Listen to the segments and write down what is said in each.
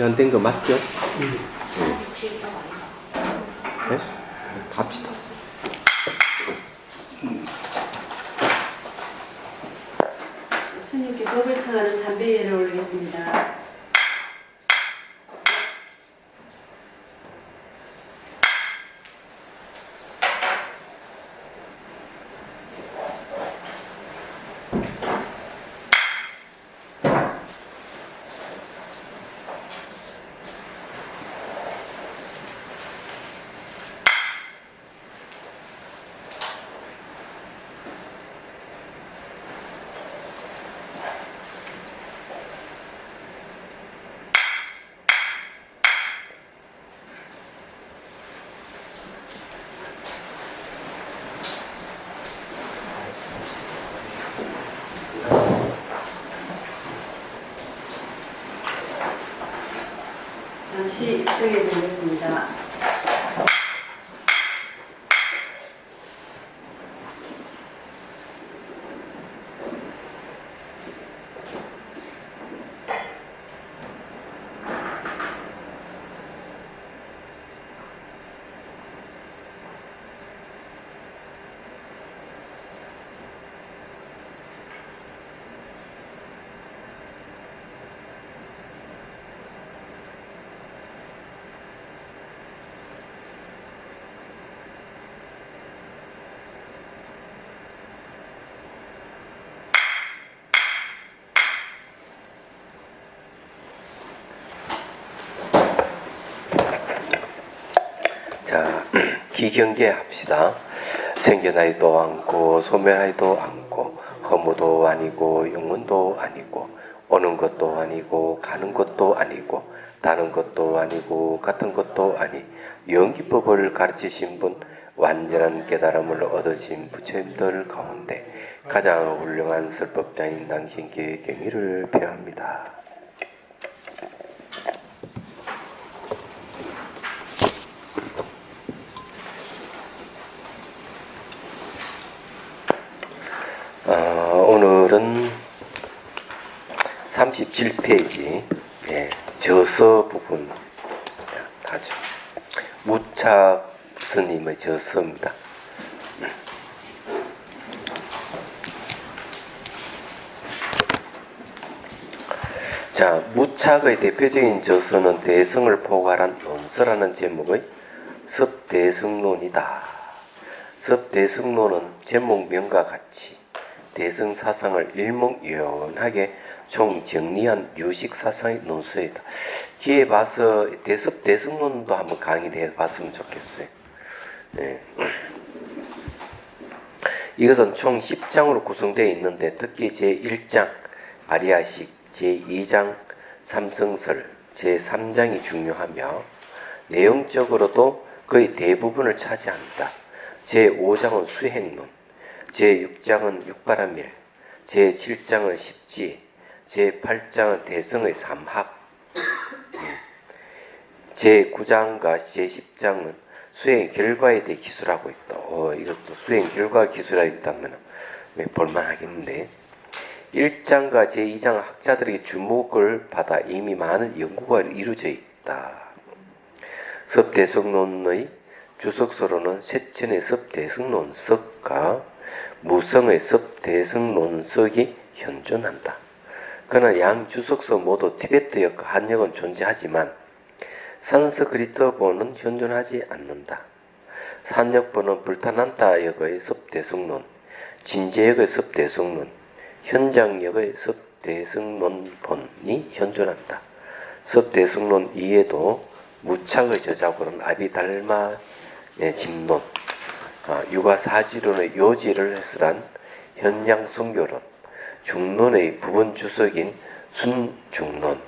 안 된 거 맞죠? 네? 갑시다. 스님께 법을 청하는 삼배예를 올리겠습니다. 잠시 입장해 드리겠습니다. 자, 기경계 합시다. 생겨나이도 않고 소멸하이도 않고 허무도 아니고 영원도 아니고 오는 것도 아니고 가는 것도 아니고 다른 것도 아니고 같은 것도 아니 영기법을 가르치신 분 완전한 깨달음을 얻으신 부처님들 가운데 가장 훌륭한 설법자인 당신께 경의를 표합니다. 오늘은 37페이지 저서 부분 하죠. 무착 스님의 저서입니다. 자, 무착의 대표적인 저서는 대승을 포괄한 논서라는 제목의 섭대승론이다. 섭대승론은 제목명과 같이 대승 사상을 일목요연하게 총정리한 유식 사상의 논서이다. 기회 봐서 대승론도 한번 강의를 해봤으면 좋겠어요. 네. 이것은 총 10장으로 구성되어 있는데 특히 제1장 아리아식, 제2장 삼성설, 제3장이 중요하며 내용적으로도 거의 대부분을 차지합니다. 제5장은 수행론, 제6장은 육바라밀, 제7장은 십지, 제8장은 대승의 삼학, 제9장과 제10장은 수행 결과에 대해 기술하고 있다. 이것도 수행 결과 기술하고 있다면 볼만하겠는데 1장과 제2장은 학자들에게 주목을 받아 이미 많은 연구가 이루어져 있다. 섭대승론의 주석서로는 세천의 섭대승론석과 무성의 섭대승론석이 현존한다. 그러나 양 주석서 모두 티베트어과 한역은 존재하지만 산스크리트어본은 현존하지 않는다. 산역본은 불타난타역의 섭대승론, 진제역의 섭대승론, 현장역의 섭대승론본이 현존한다. 섭대승론 이에도 무착의 저작으로는 아비달마 진론, 육아사지론의 요지를 해설한 현양성교론, 중론의 부분 주석인 순중론,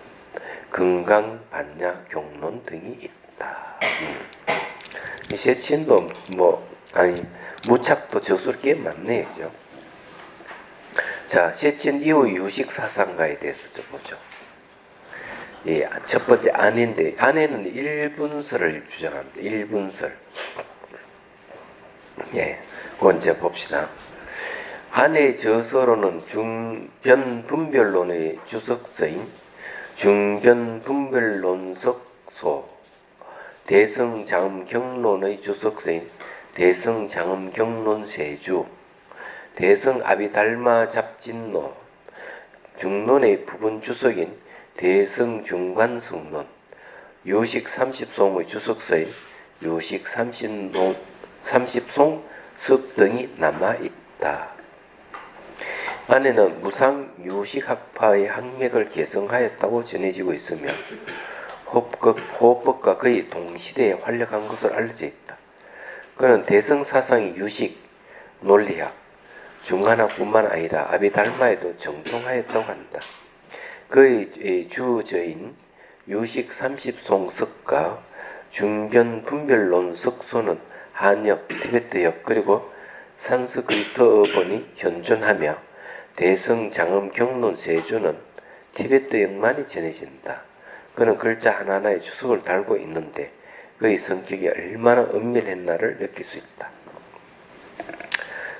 금강반야경론 등이 있다. 세친도 무착도 저술 꽤 많네, 그죠? 자, 세친 이후 유식 사상가에 대해서 좀 보죠. 예, 첫 번째 안인데 안에는 일분설을 주장합니다. 일분설. 예, 먼저 봅시다. 안의 저서로는 중변분별론의 주석서인 중견분별론석소 대성장음경론의 주석서인 대성장음경론세주 대성아비달마잡진론 중론의 부분 주석인 대성중관성론 유식 30송의 주석서인 유식 30송석 등이 남아있다. 안에는 무상 유식학파의 학맥을 개성하였다고 전해지고 있으며 호흡법과 거의 동시대에 활약한 것으로 알려져 있다. 그는 대성사상의 유식, 논리학, 중간학뿐만 아니라 아비달마에도 정통하였다고 한다. 그의 주저인 유식 30송석과 중견분별론 석소는 한역, 티베트역 그리고 산스크리트어본이 현존하며 대성장음경론세주는 티베트역만이 전해진다. 그는 글자 하나하나에 주석을 달고 있는데 그의 성격이 얼마나 은밀했나를 느낄 수 있다.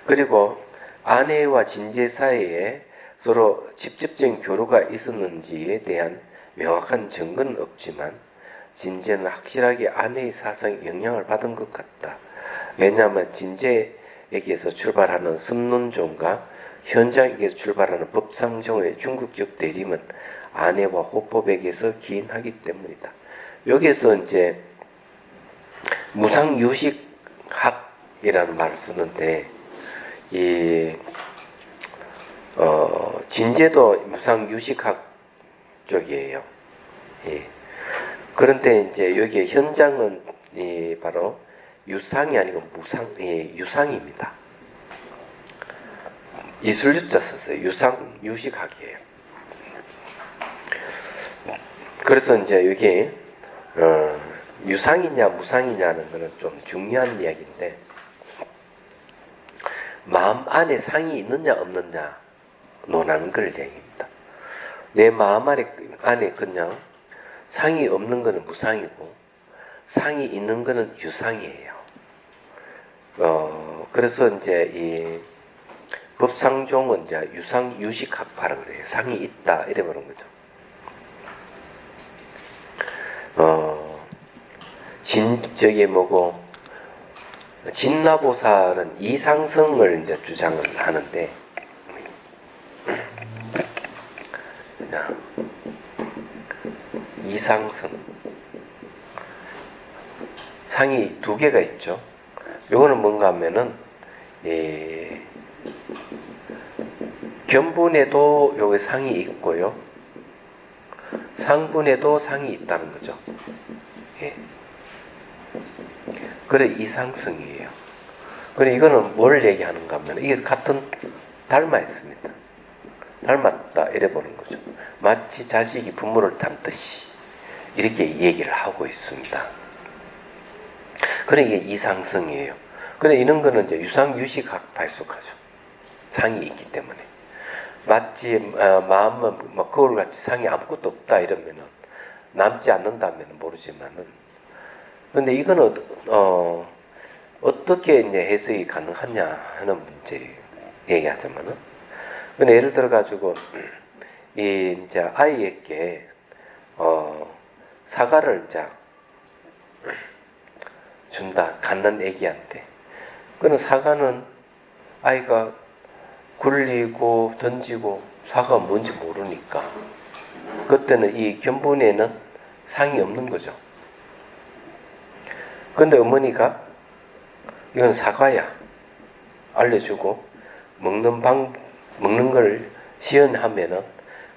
그리고 아내와 진제 사이에 서로 직접적인 교류가 있었는지에 대한 명확한 증거는 없지만 진제는 확실하게 아내의 사상에 영향을 받은 것 같다. 왜냐하면 진제에게서 출발하는 선론종과 현장에게서 출발하는 법상종의 중국적 대립은 아내와 호법에게서 기인하기 때문이다. 여기서 이제 무상유식학이라는 말을 쓰는데 진제도 무상유식학 쪽이에요. 예. 그런데 이제 여기 현장은 바로 유상이 아니고 유상입니다. 이슬유자 썼어요. 유상유식학이에요. 그래서 이제 여기 유상이냐 무상이냐는 것은 좀 중요한 이야기인데 마음 안에 상이 있느냐 없느냐 논하는 걸 얘기합니다. 내 마음 안에 그냥 상이 없는 것은 무상이고 상이 있는 것은 유상이에요. 그래서 이제 이 법상종은 이제 유상유식학파라고 그래요. 상이 있다 이래 보는 거죠. 저게 뭐고 진나보살은 이상성을 이제 주장을 하는데 이상성 상이 두 개가 있죠. 요거는 뭔가 하면은 견본에도 요게 상이 있고요. 상분에도 상이 있다는 거죠. 예. 그래 이상성이에요. 그래 이거는 뭘 얘기하는가 하면 이게 같은 닮아 있습니다. 닮았다 이래 보는 거죠. 마치 자식이 부모를 닮듯이 이렇게 얘기를 하고 있습니다. 그래 이게 이상성이에요. 그래 이런 거는 이제 유상유식학파에 속하죠. 상이 있기 때문에 마치 마음은 뭐 거울같이 상이 아무것도 없다 이러면은 남지 않는다면 모르지만은 근데 이거는 어떻게 이제 해석이 가능하냐 하는 문제 얘기하자면은 근데 예를 들어 가지고 이제 아이에게 사과를 이제 준다 갖는 애기한테 그는 사과는 아이가 굴리고 던지고 사과가 뭔지 모르니까 그때는 이 견본에는 상이 없는 거죠. 근데 어머니가 이건 사과야 알려주고 먹는 걸 시연하면은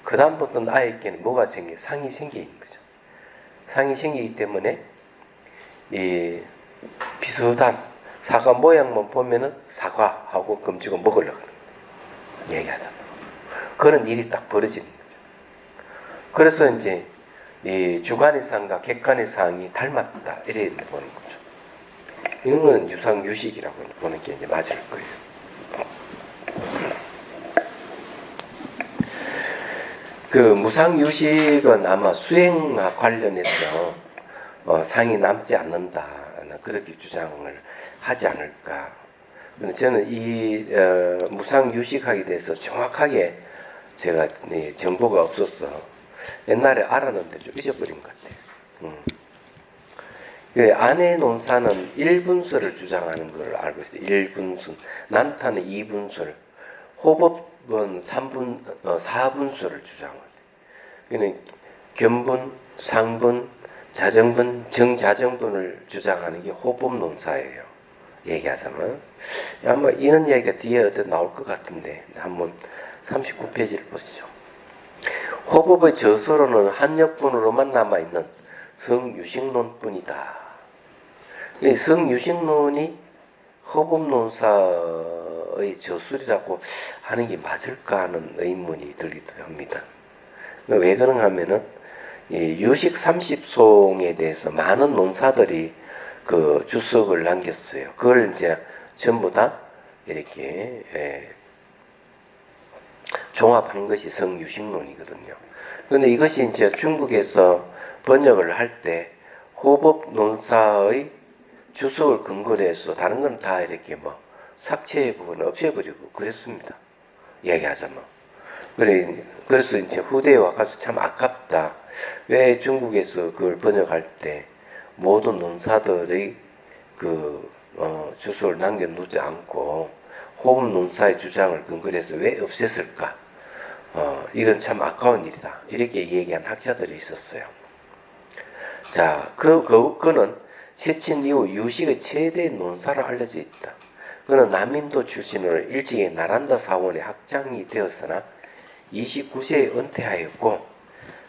그 다음부터는 아이에게는 뭐가 상이 생기는 거죠. 상이 생기기 때문에 이 비슷한 사과 모양만 보면은 사과하고 검지고 먹으려고 얘기하잖아. 그런 일이 딱 벌어지는 거죠. 그래서 이제 이 주관의 상과 객관의 상이 닮았다 이래 보는 거죠. 이런 거는 유상유식이라고 보는 게 이제 맞을 거예요. 그 무상유식은 아마 수행과 관련해서 상이 남지 않는다 그렇게 주장을 하지 않을까. 저는 이 무상유식학에 대해서 정확하게 제가 정보가 없어서 옛날에 알았는데 좀 잊어버린 것 같아요. 그 아내 논사는 1분수를 주장하는 걸 알고 있어요. 1분수. 난타는 2분수를, 호법은 4분수를 주장합니다. 그는 견분, 상분, 자정분, 정자정분을 주장하는 게 호법 논사예요. 얘기하자면. 아마 이런 이야기가 뒤에 어디 나올 것 같은데 한번 39페이지를 보시죠. 호법의 저서로는 한역분으로만 남아있는 성유식론뿐이다. 이 성유식론이 호법논사의 저술이라고 하는 게 맞을까 하는 의문이 들기도 합니다. 왜 그런가 하면은 이 유식 30송에 대해서 많은 논사들이 그 주석을 남겼어요. 그걸 이제 전부 다 이렇게 종합한 것이 성유식론이거든요. 그런데 이것이 이제 중국에서 번역을 할 때 호법 논사의 주석을 근거로 해서 다른 건 다 이렇게 뭐 삭제 부분 없애버리고 그랬습니다. 얘기하자면. 그래서 이제 후대에 와가지고 참 아깝다. 왜 중국에서 그걸 번역할 때 모든 논사들의 주석을 남겨놓지 않고 호법 논사의 주장을 근거로 해서 왜 없앴을까? 이건 참 아까운 일이다. 이렇게 얘기한 학자들이 있었어요. 자, 그는 세친 이후 유식의 최대 논사로 알려져 있다. 그는 남인도 출신으로 일찍이 나란다 사원의 학장이 되었으나 29세에 은퇴하였고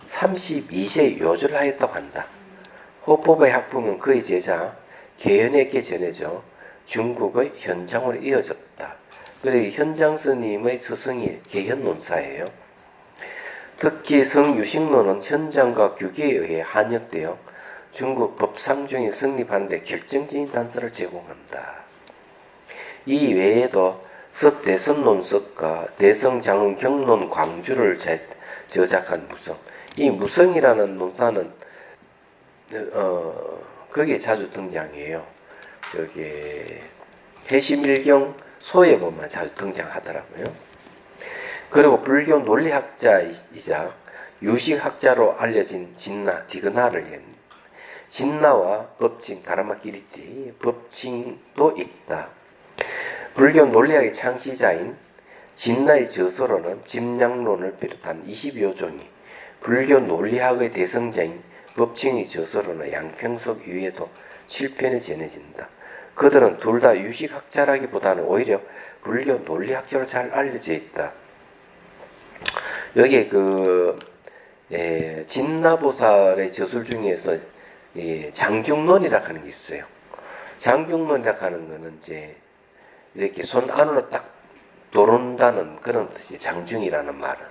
32세에 요절을 하였다고 한다. 호법의 학풍은 그의 제자 계현에게 전해져 중국의 현장으로 이어졌다. 그래 현장 스님의 스승이 계현논사예요. 특히 성유식론은 현장과 규기에 의해 한역되어 중국 법상중이 성립하는 데 결정적인 단서를 제공한다. 이 외에도 서대선논석과 대성장경론 광주를 저작한 무성. 이 무성이라는 논사는 거기에 자주 등장해요. 저기 해심일경 소에 보면 자주 등장하더라고요. 그리고 불교 논리학자이자 유식학자로 알려진 진나, 디그나를 했습니다. 진나와 법칭, 다라마키리티, 법칭도 있다. 불교 논리학의 창시자인 진나의 저서로는 집량론을 비롯한 20여 종이, 불교 논리학의 대성자인 법칭의 저서로는 양평석 이외에도 7편이 전해진다. 그들은 둘 다 유식학자라기보다는 오히려 불교 논리학자로 잘 알려져 있다. 여기에 진나보살의 저술 중에서 장중론이라고 하는 게 있어요. 장중론이라고 하는 거는 이제 이렇게 손 안으로 딱 도른다는 그런 뜻이 장중이라는 말은.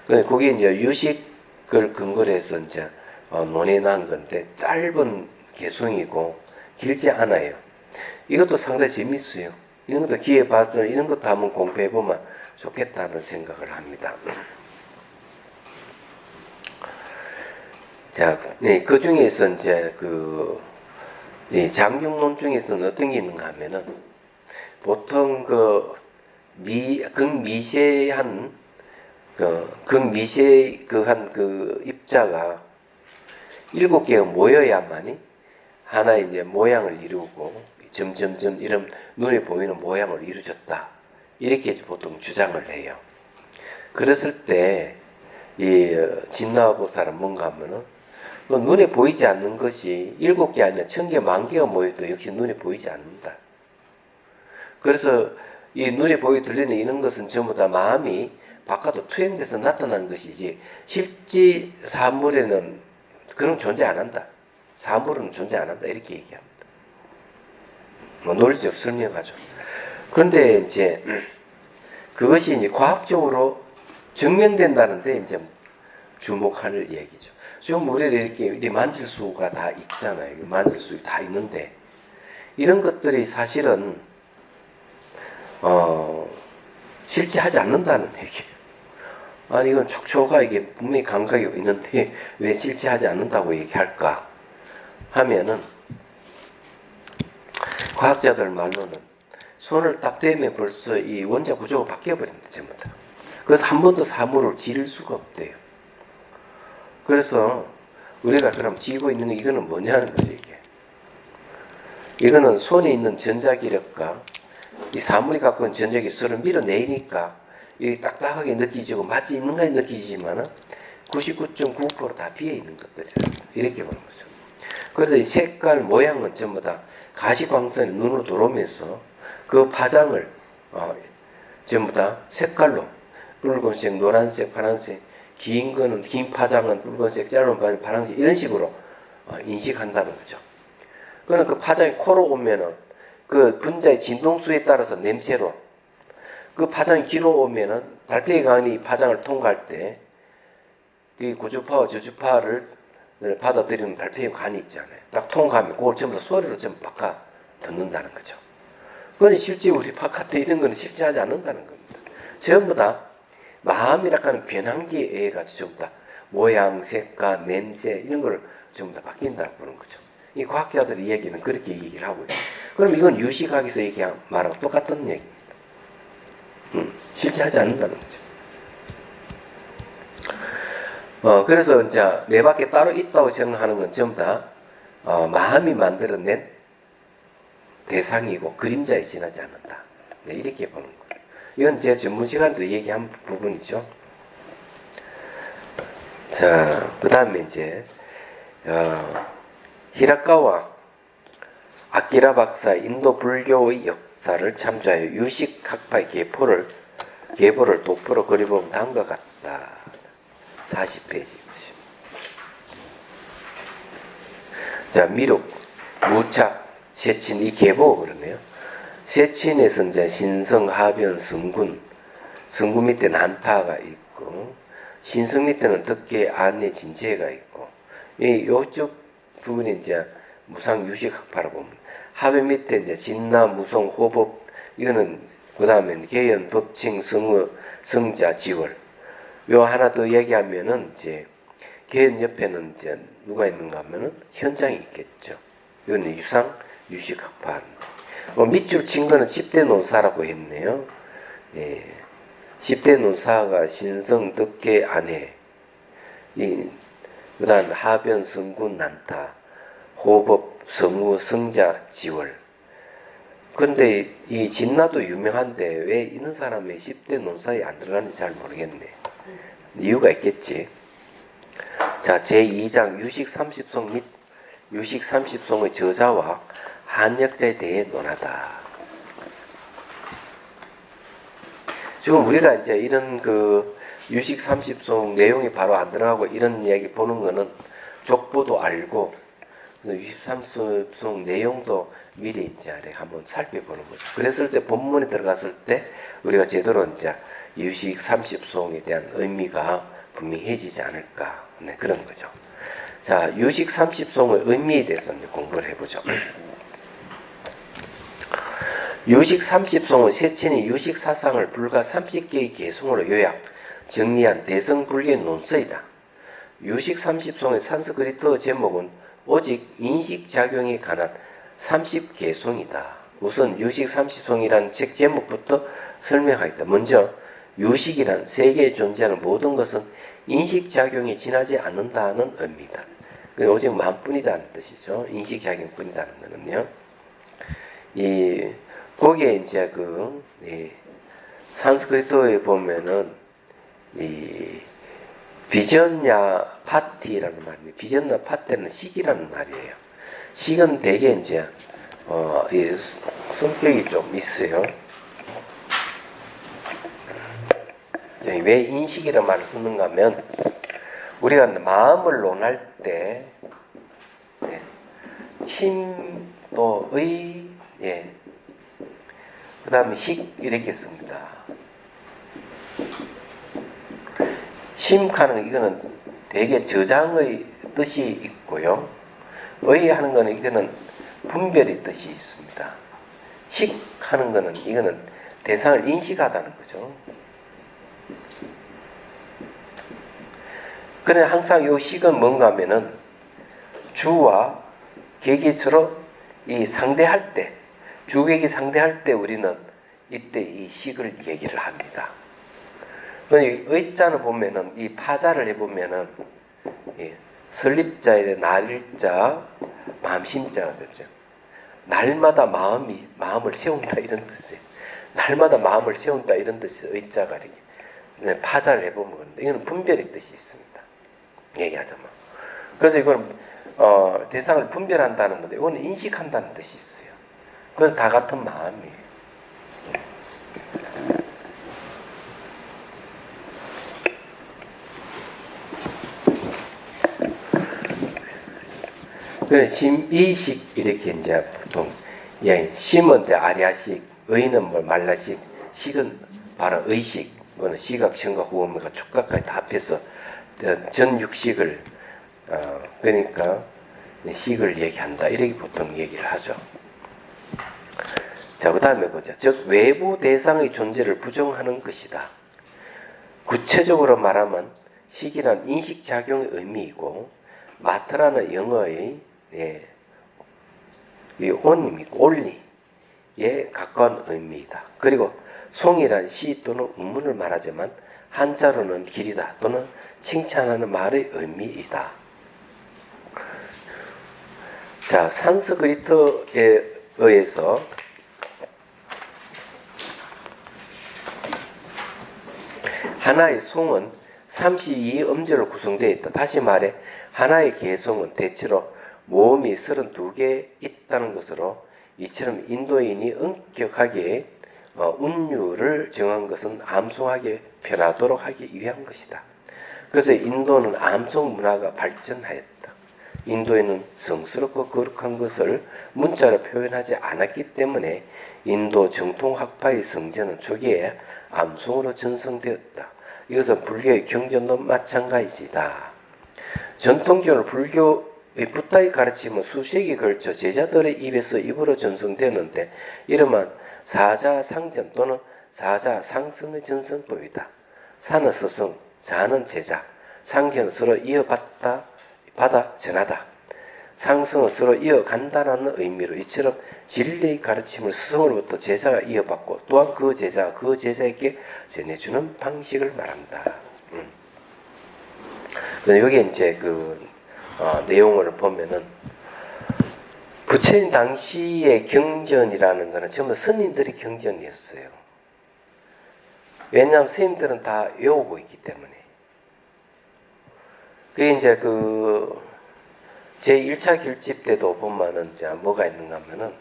근데 그게 이제 유식을 근거로 해서 이제 논해난 건데 짧은 개성이고 길지 않아요. 이것도 상당히 재밌어요. 이런 것도 기회 봐서 이런 것도 한번 공부해 보면 좋겠다는 생각을 합니다. 자, 그 중에서 이제 장중론 중에서는 어떤 게 있는가 하면은 보통 극미세한 입자가 7개가 모여야만이 하나의 이제 모양을 이루고 점점점 이런 눈에 보이는 모양을 이루어졌다. 이렇게 보통 주장을 해요. 그랬을 때 이 진나보살은 뭔가 하면은 눈에 보이지 않는 것이 7개 아니라 1000개, 10,000개가 모여도 역시 눈에 보이지 않는다. 그래서 이 눈에 보이 들리는 이런 것은 전부 다 마음이 바깥으로 투영돼서 나타나는 것이지 실제 사물에는 그런 존재 안 한다. 사물은 존재 안 한다. 이렇게 얘기합니다. 논리적 설명하죠. 그런데 이제 그것이 이제 과학적으로 증명된다는데 이제 주목할 얘기죠. 지금 우리가 이렇게 만질 수가 다 있잖아요. 만질 수 다 있는데 이런 것들이 사실은 실제 하지 않는다는 얘기예요. 아니 이건 촉촉하 이게 분명히 감각이 있는데 왜 실제 하지 않는다고 얘기할까 하면은 과학자들 말로는 손을 딱 대면 벌써 이 원자 구조가 바뀌어버립니다. 전부 다. 그래서 한 번도 사물을 지를 수가 없대요. 그래서 우리가 그럼 지고 있는 이거는 뭐냐는 거죠, 이게. 이거는 손에 있는 전자기력과 이 사물이 갖고 있는 전자기력이 서로 밀어내니까 이게 딱딱하게 느끼지고 맛이 있는가 느끼지만은 99.9%다 비어 있는 것들이에요. 이렇게 보는 거죠. 그래서 이 색깔, 모양은 전부 다 가시광선이 눈으로 들어오면서 그 파장을 전부 다 색깔로 붉은색, 노란색, 파란색, 긴 거는 긴 파장은 붉은색, 짧은 파장은 파란색 이런 식으로 인식한다는 거죠. 그러나 그 파장이 코로 오면은 그 분자의 진동수에 따라서 냄새로 그 파장이 길어 오면은 달팽이 관이 파장을 통과할 때 이 고주파와 저주파를 받아들이는 달팽이 관이 있잖아요. 딱 통과하면 그걸 전부 다 소리로 전부 바꿔 듣는다는 거죠. 그건 실제 우리 바깥에 이런 건 실제하지 않는다는 겁니다. 전부 다 마음이라 하는 변환기에 의해 가지고 전부 다 모양, 색깔, 냄새 이런 걸 전부 다 바뀐다고 보는 거죠. 이 과학자들의 이야기는 그렇게 얘기를 하고 있어요. 그럼 이건 유시학에서 얘기한 말하고 똑같은 얘기입니다. 실제하지 않는다는 거죠. 그래서 이제 내 밖에 따로 있다고 생각하는 건 전부 다 마음이 만들어낸 대상이고 그림자에 지나지 않는다. 네, 이렇게 보는 거예요. 이건 제 전문 시간에도 얘기한 부분이죠. 자, 그 다음에 이제 히라카와 아키라 박사의 인도 불교의 역사를 참조하여 유식학파의 계보를 독보로 그려보면 다음과 같다. 40페이지. 자, 미륵, 무착, 세친, 이 계보 그러네요. 세친에서 이제 신성, 하변, 성군 밑에 난타가 있고, 신성 밑에는 덕계, 안내, 진제가 있고, 요쪽 부분이 이제 무상 유식학파라고 봅니다. 하변 밑에 이제 진나, 무성, 호법, 이거는 그 다음에 계연, 법칭, 성어, 성자, 지월. 요 하나 더 얘기하면은 이제 계연 옆에는 이제 누가 있는가 하면은 현장이 있겠죠. 이건 유상 유식학파. 밑줄 친 거는 10대 노사라고 했네요. 예. 10대 노사가 신성, 덕계, 안해. 그 다음 하변, 성군, 난타, 호법, 성우, 성자, 지월. 근데 이 진나도 유명한데 왜 이런 사람이 10대 노사에 안 들어가는지 잘 모르겠네. 이유가 있겠지. 자, 제2장 유식 30송 및 유식 30송의 저자와 한역자에 대해 논하다. 지금 우리가 이제 이런 그 유식 30송 내용이 바로 안 들어가고 이런 이야기 보는 거는 족보도 알고 유식 30송 내용도 미리 이제 한번 살펴보는 거죠. 그랬을 때 본문에 들어갔을 때 우리가 제대로 이제 유식 30송에 대한 의미가 분명해지지 않을까. 네, 그런 거죠. 자, 유식 30송의 의미에 대해서 이제 공부를 해보죠. 유식 30송은 세친이 유식 사상을 불과 30개의 개성으로 요약, 정리한 대성불교의 논서이다. 유식 30송의 산스크리트어 제목은 오직 인식작용에 관한 30개송이다. 우선 유식 30송이라는 책 제목부터 설명하겠다. 먼저 유식이란 세계에 존재하는 모든 것은 인식작용에 지나지 않는다는 의미다. 오직 마음뿐이다는 뜻이죠. 인식작용뿐이다는 거는요. 거기에 이제 산스크리트어에 보면은 비전야 파티라는 말입니다. 비전야 파티는 식이라는 말이에요. 식은 대개 이제 성격이 좀 있어요. 왜 인식이라는 말을 쓰는가 하면 우리가 마음을 논할 때 힘, 또 의, 그 다음에 식 이렇게 씁니다. 심하는 이거는 대개 저장의 뜻이 있고요. 의하는 거는 이거는 분별의 뜻이 있습니다. 식하는 거는 이거는 대상을 인식하다는 거죠. 그래 항상 이 식은 뭔가 하면은 주와 객이 서로 이 상대할 때, 주객이 상대할 때 우리는 이때 이 식을 얘기를 합니다. 의자는 보면은 이 파자를 해보면은 예. 설립자에 날자, 마음심자가 되죠. 날마다 마음을 세운다 이런 뜻이에요. 날마다 마음을 세운다 이런 뜻이 의자가 이렇게 파자를 해보면 이거는 분별의 뜻이 있습니다. 얘기하자면. 그래서 이거는 대상을 분별한다는 건데 이거는 인식한다는 뜻이 있어요. 그래서 다 같은 마음이에요. 그래서 심의식 이렇게 이제 보통 예, 심은 이제 아리아식, 의는 뭐 말라식, 식은 바로 의식, 그거는 시각, 청각, 후음과 촉각까지 다 합해서 전육식을 그러니까 식을 얘기한다 이렇게 보통 얘기를 하죠. 자, 그 다음에 보자. 즉 외부 대상의 존재를 부정하는 것이다. 구체적으로 말하면 식이란 인식작용의 의미이고 마트라는 영어의 이 온입니까? 온리에 가까운 의미이다. 그리고 송이란 시 또는 음문을 말하지만 한자로는 길이다 또는 칭찬하는 말의 의미이다. 자, 산스크리트에 의해서 하나의 송은 32음절로 구성되어 있다. 다시 말해 하나의 개송은 대체로 모음이 32개 있다는 것으로 이처럼 인도인이 엄격하게 운율을 정한 것은 암송하게 편하도록 하기 위한 것이다. 그래서 인도는 암송 문화가 발전하였다. 인도에는 성스럽고 거룩한 것을 문자로 표현하지 않았기 때문에 인도 정통학파의 성전은 초기에 암송으로 전성되었다. 이것은 불교의 경전도 마찬가지다. 전통교는 불교의 붓다의 가르침은 수세기에 걸쳐 제자들의 입에서 입으로 전송되었는데 이름은 사자상전 또는 사자상승의 전성법이다. 사는 스승, 자는 제자, 상견은 서로 이어받다, 받아 전하다. 상승은 서로 이어간다는 의미로 이처럼 진리의 가르침을 스승으로부터 제자가 이어받고 또한 그 제자가 그 제자에게 전해주는 방식을 말한다. 여기 이제 내용을 보면은 부처님 당시의 경전이라는 것은 전부 스님들이 경전이었어요. 왜냐하면 스님들은 다 외우고 있기 때문에. 그게 이제 제1차 결집 때도 보면은 이제 뭐가 있는가 하면은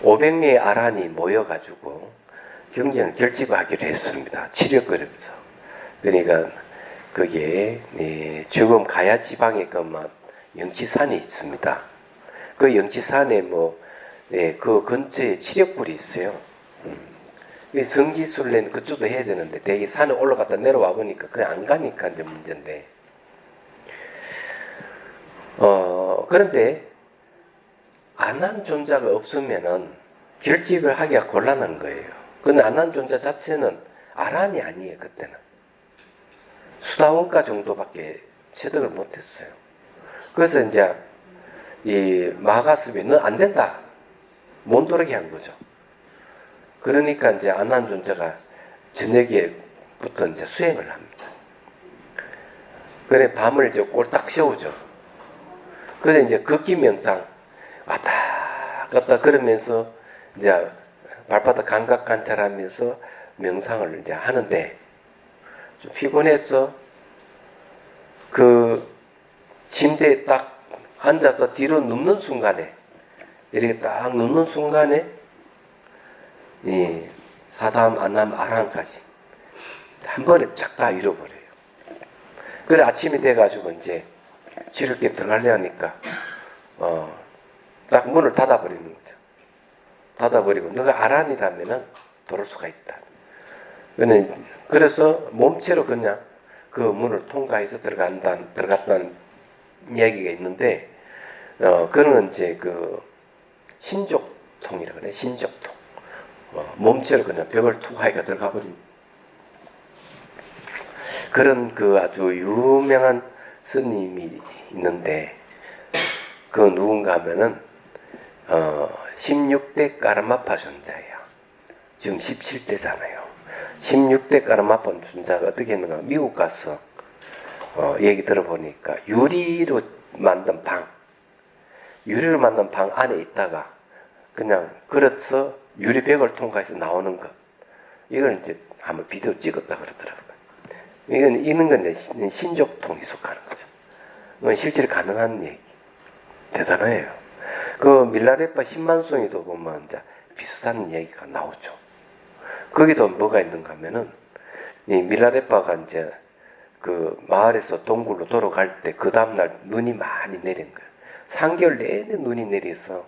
500명의 아란이 모여가지고 경전을 결집하기로 했습니다. 치력거리면서. 그러니까 그게 지금 가야 지방에 영치산이 있습니다. 그 영치산에 그 근처에 치력불이 있어요. 성지순례는 그쪽도 해야 되는데 대기 산에 올라갔다 내려와 보니까 그냥 안 가니까 이제 문제인데. 그런데 안한 존자가 없으면은 결집을 하기가 곤란한 거예요. 근데 안한 존자 자체는 아란이 아니에요, 그때는. 수다원가 정도밖에 체득을 못했어요. 그래서 이제 이 마가스비 너 안 된다. 못 들어게 한 거죠. 그러니까 이제 안한 존자가 저녁에부터 이제 수행을 합니다. 그래 밤을 이제 꼴딱 세우죠. 그래 이제 걷기 명상 왔다 갔다 그러면서 이제 발바닥 감각 관찰하면서 명상을 이제 하는데 좀 피곤해서 그 침대에 딱 앉아서 뒤로 눕는 순간에 이렇게 딱 눕는 순간에 이 사담, 안남, 아랑까지 한 번에 쫙 다 잃어버려요. 그래 아침이 돼가지고 이제 치료기에 들어가려니까 딱 문을 닫아버리는 거죠. 닫아버리고 너가 아란이라면은 들어올 수가 있다. 그래서 몸체로 그냥 그 문을 통과해서 들어갔다는 이야기가 있는데 그는 이제 신족통이라고 그래. 신족통. 몸체로 그냥 벽을 통과해가 들어가 버린 그런 아주 유명한 스님이 있는데 그 누군가 하면은 16대 까르마파 존자예요. 지금 17대잖아요. 16대 까르마파 존자가 어떻게 했는가 미국 가서 얘기 들어보니까 유리로 만든 방 안에 있다가 그냥 그래서 유리벽을 통과해서 나오는 것. 이걸 이제 한번 비디오 찍었다 그러더라고요. 이런 건 이제 신족통이 속하는 거죠. 이건 실제로 가능한 얘기. 대단해요. 그 밀라레파 10만송이도 보면 이제 비슷한 얘기가 나오죠. 거기도 뭐가 있는가 하면은 이 밀라레파가 이제 그 마을에서 동굴로 돌아갈 때 그 다음날 눈이 많이 내린 거예요. 3개월 내내 눈이 내려서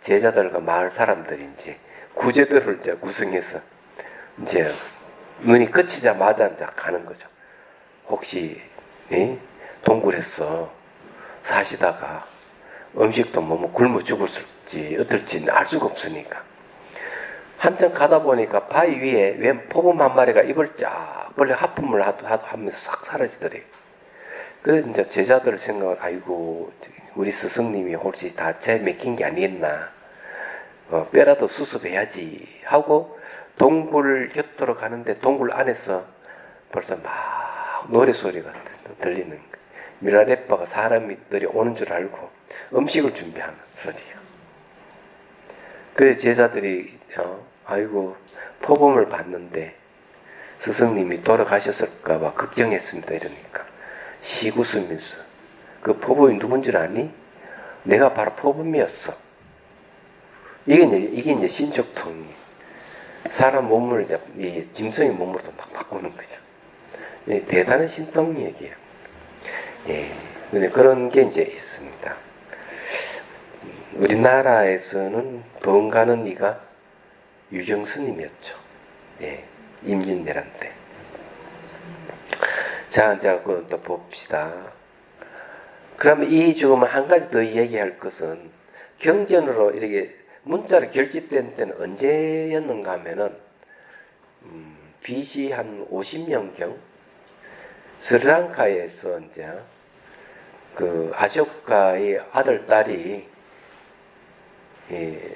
제자들과 마을 사람들이 이제 구제도를 이제 구성해서 이제 눈이 그치자마자 이제 가는 거죠. 혹시 동굴에서 사시다가 음식도 뭐 굶어 죽을지 어떨지는 알 수가 없으니까 한참 가다 보니까 바위 위에 웬 포범 한 마리가 입을 쫙 벌려 하품을 하면서 싹 사라지더래요. 그래서 이제 제자들 생각을 아이고 우리 스승님이 혹시 다 재 맥힌 게 아니겠나 뼈라도 수습해야지 하고 동굴 곁으로 가는데 동굴 안에서 벌써 막 노래소리가 들리는 거예요. 밀라레빠가 사람들이 오는 줄 알고 음식을 준비하는 소리예요. 그래서 제자들이 아이고 포범을 봤는데 스승님이 돌아가셨을까봐 걱정했습니다. 이러니까 씩 웃으면서 그 포범이 누군지 아니? 내가 바로 포범이었어. 이게 이제 신족통이에요. 사람 몸을 이제 이 짐승의 몸으로도 막 바꾸는 거죠. 대단한 신통 얘기예요. 예, 근데 그런 게 이제 있습니다. 우리나라에서는 번가는 이가 유정스님이었죠. 예, 임진왜란 때. 자, 이제 또 봅시다. 그러면 이 지금 한 가지 더 얘기할 것은 경전으로 이렇게 문자로 결집된 때는 언제였는가 하면은 BC 한 50년경 스리랑카에서 이제 그 아쇼카의 아들 딸이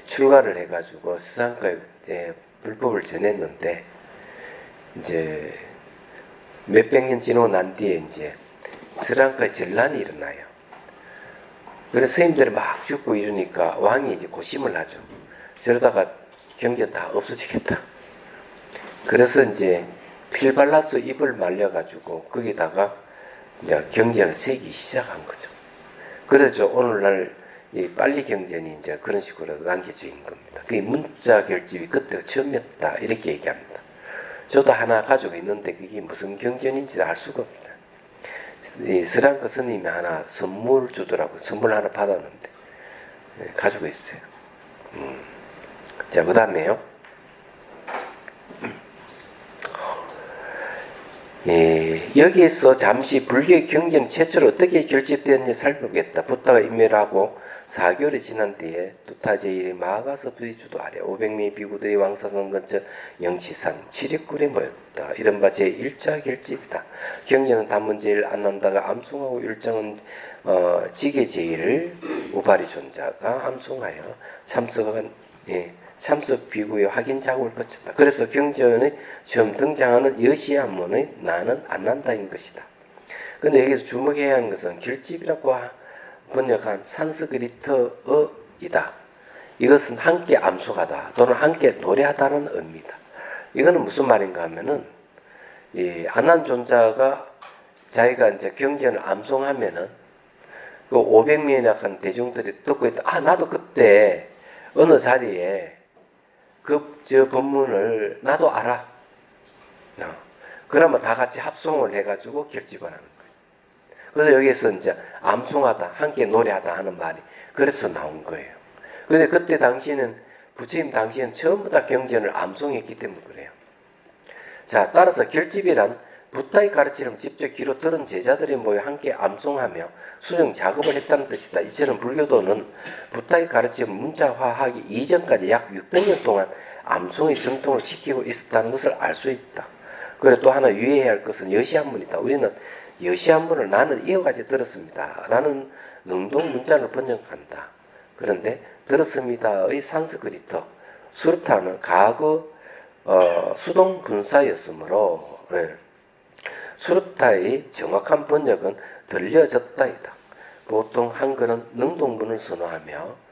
출가를 해가지고 스리랑카에 불법을 전했는데 이제 몇백 년 지나고 난 뒤에 이제 스리랑카에 전란이 일어나요. 그래서 스님들이 막 죽고 이러니까 왕이 이제 고심을 하죠. 저러다가 경전 다 없어지겠다. 그래서 이제 필 발라서 입을 말려가지고 거기다가 이제 경전을 새기 시작한 거죠. 그래서 오늘날 이 빨리 경전이 이제 그런 식으로 남겨져 있는 겁니다. 그게 문자 결집이 그때가 처음이었다 이렇게 얘기합니다. 저도 하나 가지고 있는데 그게 무슨 경전인지 알 수가 없다. 이 스리랑카 스님이 하나 선물 주더라고요. 선물 하나 받았는데 가지고 있어요. 자, 그 다음에요. 여기서 잠시 불교의 경전 최초로 어떻게 결집되었는지 살펴보겠다. 부타가 인멸하고 4개월이 지난 뒤에 두타제일이 마가서 부의주도 아래 500명의 비구들이 왕사선 근처 영치산 칠익굴에 모였다. 이른바 제1차 결집이다. 경전은 단문제일 안난다가 암송하고 율정은 지게제일을 우바리 존자가 암송하여 참석 비구의 확인 작업을 거쳤다. 그래서 경전에 처음 등장하는 여시안문의 나는 안난다인 것이다. 근데 여기서 주목해야 하는 것은 결집이라고 번역한 산스크리트어이다. 이것은 함께 암송하다 또는 함께 노래하다는 의미다. 이거는 무슨 말인가 하면은 이 안난존자가 자기가 이제 경전을 암송하면은 그 500명이나 한 대중들이 듣고 있다. 아, 나도 그때 어느 자리에 저 법문을 나도 알아. 그러면 다 같이 합송을 해가지고 결집을 하는 거예요. 그래서 여기서 이제 암송하다, 함께 노래하다 하는 말이 그래서 나온 거예요. 그런데 그때 당시에는 부처님 당시에는 전부 다 경전을 암송했기 때문에 그래요. 자, 따라서 결집이란 부타의 가르침을 직접 귀로 들은 제자들이 모여 함께 암송하며 수정 작업을 했다는 뜻이다. 이처럼 불교도는 부타의 가르침을 문자화하기 이전까지 약 600년 동안 암송의 정통을 지키고 있었다는 것을 알 수 있다. 그리고 또 하나 유의해야 할 것은 여시한문이다. 우리는 여시한문을 나는 이어가지 들었습니다. 라는 능동 문자를 번역한다. 그런데 들었습니다의 산스크리트 수르타는 과거 수동 분사였으므로 수르타의 정확한 번역은 들려졌다이다. 보통 한글은 능동문을 선호하며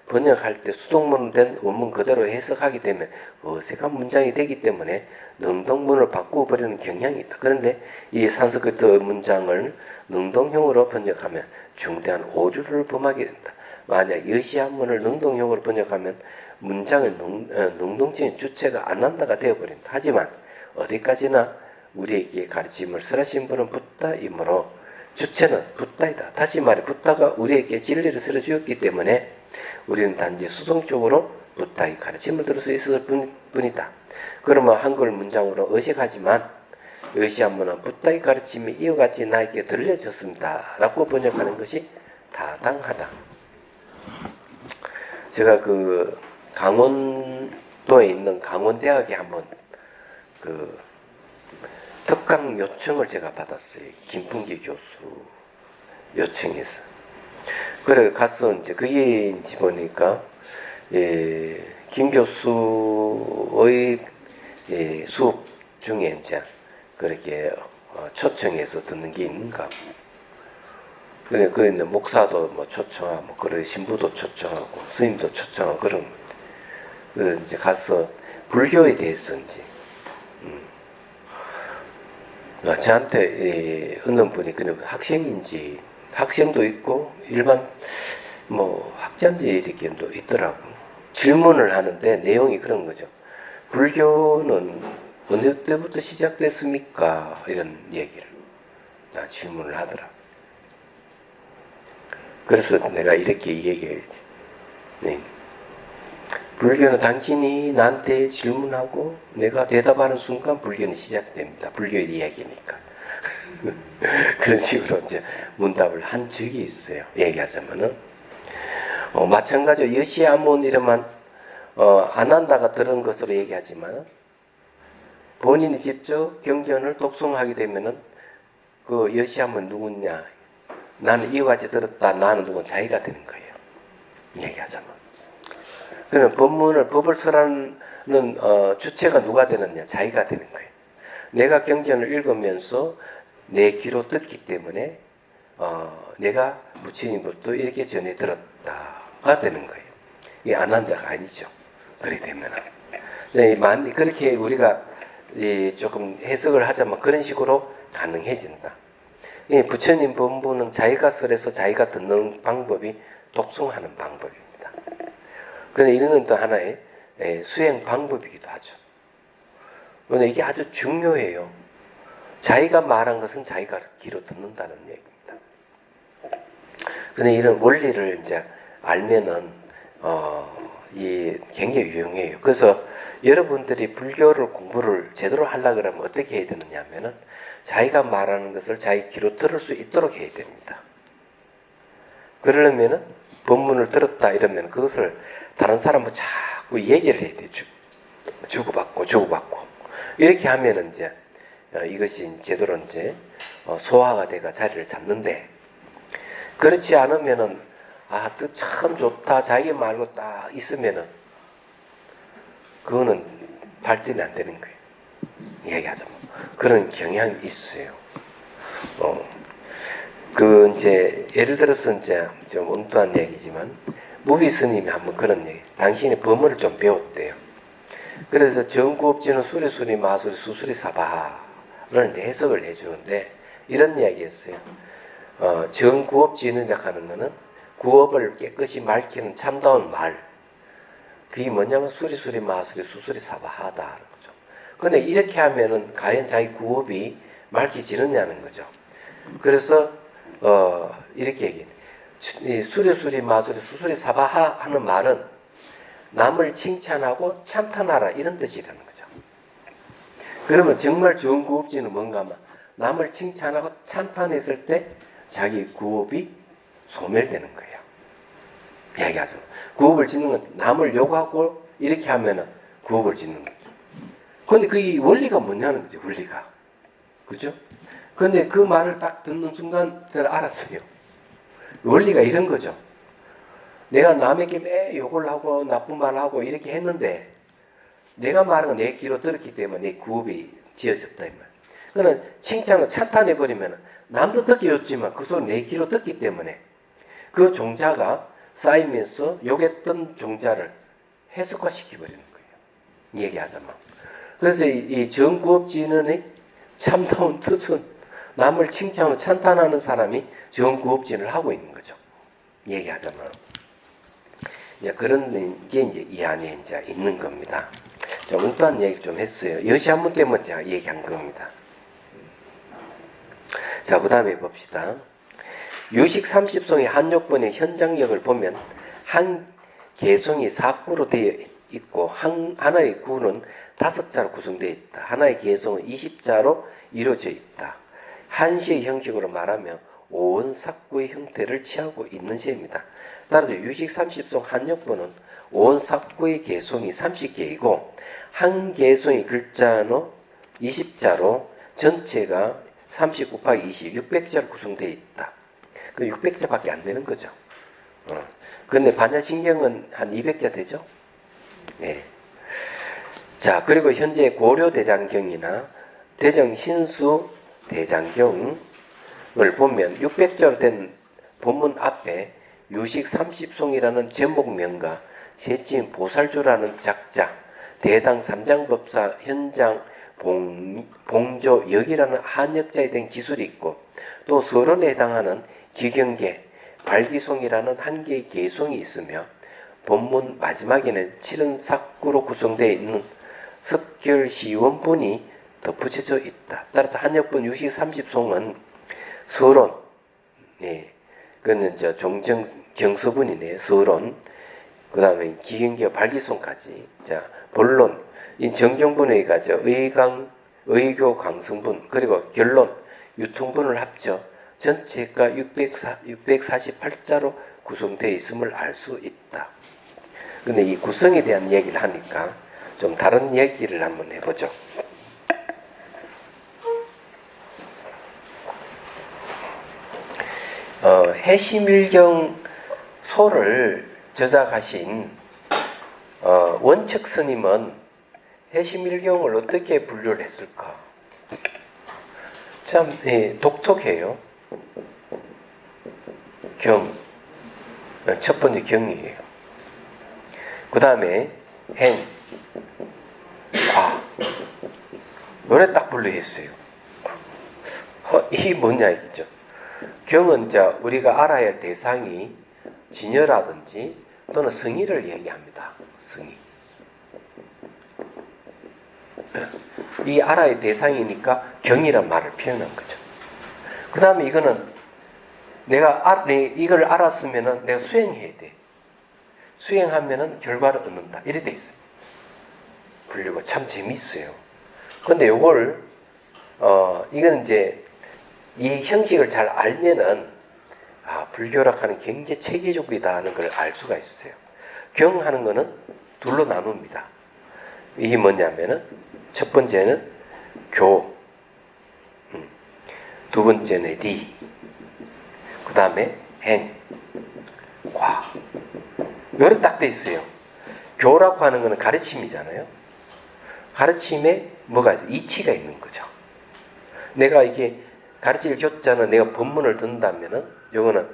번역할 때 수동문으로 된 원문 그대로 해석하게 되면 어색한 문장이 되기 때문에 능동문을 바꾸어 버리는 경향이 있다. 그런데 이 산스크리트 문장을 능동형으로 번역하면 중대한 오류를 범하게 된다. 만약 여시한문을 능동형으로 번역하면 문장의 능동적인 주체가 안 난다가 되어버린다. 하지만 어디까지나 우리에게 가르침을 설하신 분은 붓다이므로 주체는 붓다이다. 다시 말해 붓다가 우리에게 진리를 설해주었기 때문에 우리는 단지 수동적으로 붓다의 가르침을 들을 수 있을 뿐이다. 그러면 한글 문장으로 어색하지만 여시한문은 붓다의 가르침이 이와같이 나에게 들려졌습니다. 라고 번역하는 것이 타당하다. 제가 그 강원도에 있는 강원대학에 한번 그 특강 요청을 제가 받았어요. 김풍기 교수 요청해서. 그래 가서 이제 그게 이제 보니까 김 교수의 수업 중에 이제 그렇게 초청해서 듣는 게 있는가. 그래 그 이제 목사도 뭐 초청하고 뭐 그런 신부도 초청하고 스님도 초청하고 그런 그 이제 가서 불교에 대해서 이제 저한테 어느 분이 그냥 학생인지 학생도 있고 일반 뭐 학자인지 이렇게 또 있더라고. 질문을 하는데 내용이 그런 거죠. 불교는 어느 때부터 시작됐습니까? 이런 얘기를 질문을 하더라. 그래서 내가 이렇게 얘기해야지. 네. 불교는 당신이 나한테 질문하고 내가 대답하는 순간 불교는 시작됩니다. 불교의 이야기니까. 그런 식으로 이제 문답을 한 적이 있어요. 얘기하자면은. 마찬가지로 여시아몬 이름만 안 한다가 들은 것으로 얘기하지만 본인이 직접 경전을 독송하게 되면은 그 여시아몬 누구냐? 나는 이와 같이 들었다. 나는 누구 자기가 되는 거예요. 얘기하자면. 그러면 법을 설하는 주체가 누가 되느냐? 자기가 되는 거예요. 내가 경전을 읽으면서 내 귀로 듣기 때문에 내가 부처님부터 이렇게 전해 들었다가 되는 거예요. 이게 안 한 자가 아니죠. 그렇게 되면 그렇게 우리가 조금 해석을 하자면 그런 식으로 가능해진다. 부처님 법문은 자기가 설해서 자기가 듣는 방법이 독송하는 방법입니다. 그런데 이런 또 하나의 수행 방법이기도 하죠. 그런데 이게 아주 중요해요. 자기가 말한 것은 자기가 귀로 듣는다는 얘기입니다. 그런데 이런 원리를 이제 알면은 굉장히 유용해요. 그래서 여러분들이 불교를 공부를 제대로 하려 그러면 어떻게 해야 되느냐 하면은 자기가 말하는 것을 자기 귀로 들을 수 있도록 해야 됩니다. 그러려면은 법문을 들었다 이러면 그것을 다른 사람과 자꾸 얘기를 해야 돼요. 주고받고 이렇게 하면은 이제 이것이 제대로 이제 소화가 돼가 자리를 잡는데 그렇지 않으면은 뜻 참 좋다 자기 말고 딱 있으면은 그거는 발전이 안 되는 거예요. 얘기하자면 그런 경향이 있어요. 그 이제 예를 들어서 이제 좀 엉뚱한 얘기지만 무비 스님이 한번 그런 얘기. 당신이 법문을 좀 배웠대요. 그래서 정구업지는 수리수리 마수리 수수리 사바를 이제 해석을 해주는데 이런 이야기였어요. 정구업지는 하는 거는 구업을 깨끗이 밝히는 참다운 말. 그게 뭐냐면 수리수리 마수리 수수리 사바하다. 거죠. 근데 이렇게 하면은 과연 자기 구업이 밝혀지느냐는 거죠. 그래서 이렇게 얘기해요. 수리수리 마수리 수수리 사바하 하는 말은 남을 칭찬하고 찬탄하라 이런 뜻이라는 거죠. 그러면 정말 좋은 구업지는 뭔가 하면 남을 칭찬하고 찬탄했을 때 자기 구업이 소멸되는 거예요. 이야기하죠. 구업을 짓는 건 남을 욕하고 이렇게 하면은 구업을 짓는 거죠. 그런데 그 원리가 뭐냐는 거죠. 원리가. 그죠? 그런데 그 말을 딱 듣는 순간 제가 알았어요. 원리가 이런 거죠. 내가 남에게 매 욕을 하고 나쁜 말을 하고 이렇게 했는데 내가 말한 건 내 귀로 들었기 때문에 내 구업이 지어졌다 이 말. 그는 칭찬을 찬탄해버리면 남도 듣기 좋지만 그 소리 내 귀로 듣기 때문에 그 종자가 쌓이면서 욕했던 종자를 해석화시켜버리는 거예요. 얘기하자면. 그래서 이 정구업진의 참다운 뜻은 남을 칭찬하고 찬탄하는 사람이 정구업진을 하고 있는 거죠. 얘기하자면. 이제 그런 게 이제 이 안에 이제 있는 겁니다. 좀 엉뚱한 얘기 좀 했어요. 여시한문 때문에 제가 얘기한 겁니다. 자, 그 다음에 봅시다. 유식 30송의 한욕본의 현장력을 보면 한 개성이 4구로 되어 있고 하나의 구는 5자로 구성되어 있다. 하나의 개성은 20자로 이루어져 있다. 한시의 형식으로 말하면 오원삭구의 형태를 취하고 있는 시입니다. 따라서 유식 30송 한욕본은 오원삭구의 개성이 30개이고 한 개성의 글자는 20자로 전체가 30 곱하기 20, 600자로 구성되어 있다. 그 600자밖에 안 되는 거죠. 근데 반야신경은 한 200자 되죠? 네. 자, 그리고 현재 고려대장경이나 대정신수 대장경을 보면 600자로 된 본문 앞에 유식 30송이라는 제목명과 세친 보살주라는 작자, 대당 삼장법사 현장 봉조 역이라는 한역자에 대한 기술이 있고 또 서론에 해당하는 기경계, 발기송이라는 한 개의 개송이 있으며 본문 마지막에는 74구로 구성되어 있는 석결시원본이 덧붙여져 있다. 따라서 한역본 유식 30송은 서론, 예, 그는 종정 경서본이네. 서론, 그 다음에 기경계, 발기송까지. 자, 본론, 이 정경본에 가죠. 의교 강성분, 그리고 결론, 유통본을 합쳐 전체가 648자로 구성되어 있음을 알 수 있다. 근데 이 구성에 대한 얘기를 하니까 좀 다른 얘기를 한번 해보죠. 해시밀경 소를 저작하신 원척 스님은 해시밀경을 어떻게 분류를 했을까? 참 독특해요. 경, 첫 번째 경이에요. 그 다음에 행, 과, 노래 딱 분류했어요. 이게 뭐냐 이거죠. 경은 우리가 알아야 할 대상이 진여라든지 또는 성의를 얘기합니다. 성의. 이 알아야 할 대상이니까 경이란 말을 표현한 거죠. 그 다음에 이거는 내가 이걸 알았으면은 내가 수행해야 돼. 수행하면은 결과를 얻는다. 이래 돼 있어요. 분류가 참 재밌어요. 근데 요걸 이건 이제 이 형식을 잘 알면은 불교락하는 굉장히 체계적이다 하는 걸 알 수가 있어요. 경하는 거는 둘로 나눕니다. 이게 뭐냐면은 첫 번째는 교, 두 번째는 리, 그 다음에 행, 과. 요렇게 딱 돼 있어요. 교라고 하는 거는 가르침이잖아요. 가르침에 뭐가 있어요? 이치가 있는 거죠. 내가 이게 가르칠 교자는 내가 본문을 듣는다면은 요거는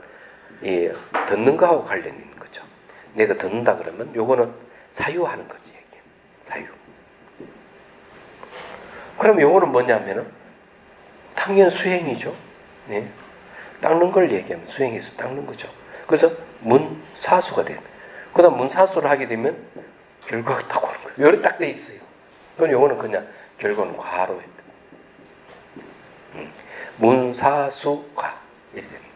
듣는 거하고 관련이 있는 거죠. 내가 듣는다 그러면 요거는 사유하는 거지. 사유. 그럼 요거는 뭐냐면은 당연 수행이죠. 네. 닦는 걸 얘기하면 수행해서 닦는 거죠. 그래서 문사수가 돼요. 그 다음 문사수를 하게 되면 결과가 딱 오는 거예요. 요렇게 딱 돼 있어요. 그럼 요거는 그냥 결과는 과로 했다. 문사수과 이렇게 되는 거예요.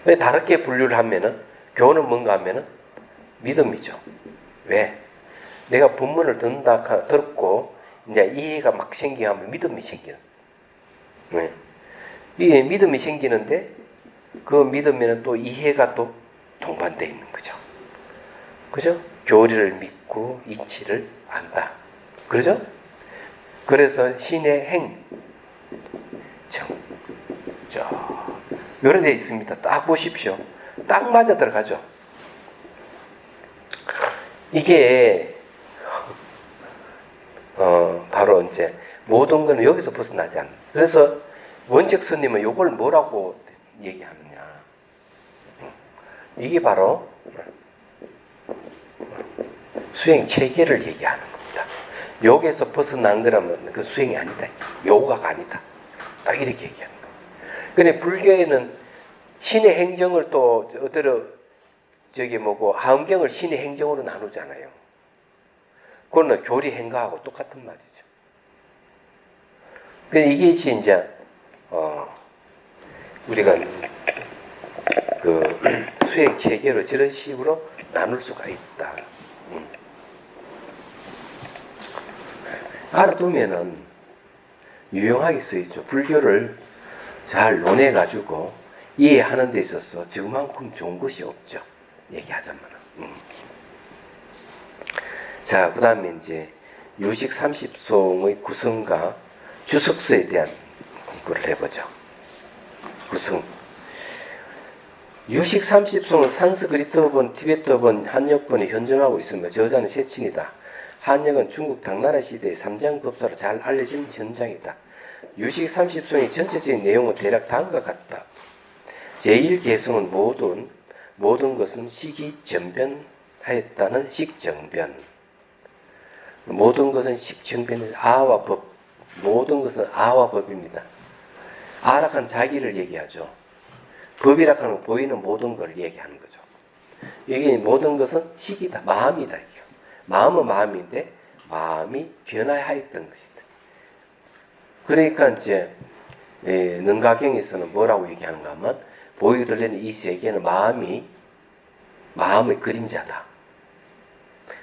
왜 다르게 분류를 하면은 교는 뭔가 하면은 믿음이죠. 왜? 내가 본문을 듣고 이제 이해가 막 생기면 믿음이 생기는. 왜? 이게 믿음이 생기는데 그 믿음에는 또 이해가 또 동반되어 있는 거죠. 그죠? 교리를 믿고 이치를 안다. 그러죠? 그래서 신의 행, 요런 데 있습니다. 딱 보십시오. 딱 맞아 들어가죠. 이게 바로 이제 모든 거는 여기서 벗어나지 않는다. 그래서 원적 스님은 이걸 뭐라고 얘기하느냐. 이게 바로 수행 체계를 얘기하는 겁니다. 여기에서 벗어난 거라면 그 수행이 아니다. 요가가 아니다. 딱 이렇게 얘기하는 거예요. 근데 불교에는 신의 행정을 또 어디로 저기 뭐고 하음경을 신의 행정으로 나누잖아요. 그거는 교리 행가하고 똑같은 말이죠. 근데 이게 이제 우리가 그 수행 체계로 저런 식으로 나눌 수가 있다. 알아두면은 유용하게 쓰이죠. 불교를 잘 논해가지고 이해하는 데 있어서 저만큼 좋은 것이 없죠. 얘기하자면. 자, 그 다음에 이제 유식 30송의 구성과 주석서에 대한 공부를 해보죠. 구성. 유식 30송은 산스크리트어본, 티베트어본, 한역본이 현존하고 있습니다. 저자는 세친이다. 한역은 중국 당나라 시대의 삼장법사로 잘 알려진 현장이다. 유식 30송의 전체적인 내용은 대략 다음과 같다. 제1개성은 모든 것은 식이정변하였다는 식정변. 모든 것은 식정변은 아와 법. 모든 것은 아와 법입니다. 아락한 자기를 얘기하죠. 법이라 하는 보이는 모든 걸 얘기하는 거죠. 이게 모든 것은 식이다. 마음이다. 마음은 마음인데 마음이 변화하였던 것이다. 그러니까 이제 능가경에서는 뭐라고 얘기하는가 하면 보이게 들리는 이 세계는 마음의 그림자다.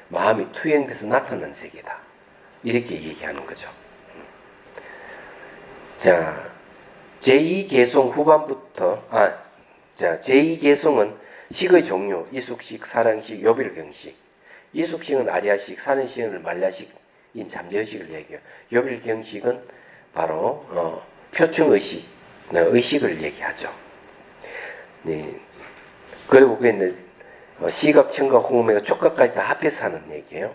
마음이 투영돼서 나타난 세계다. 이렇게 얘기하는 거죠. 자, 제2개송 후반부터 제2개송은 식의 종류, 이숙식, 사랑식, 요빌경식. 이숙식은 아리아식, 사는식은 말라식인 잠재의식을 얘기해요. 요빌경식은 바로 표층의식, 의식을 얘기하죠. 네. 그리고 그게 시각, 청각, 호흡의 촉각까지 다 합해서 하는 얘기예요.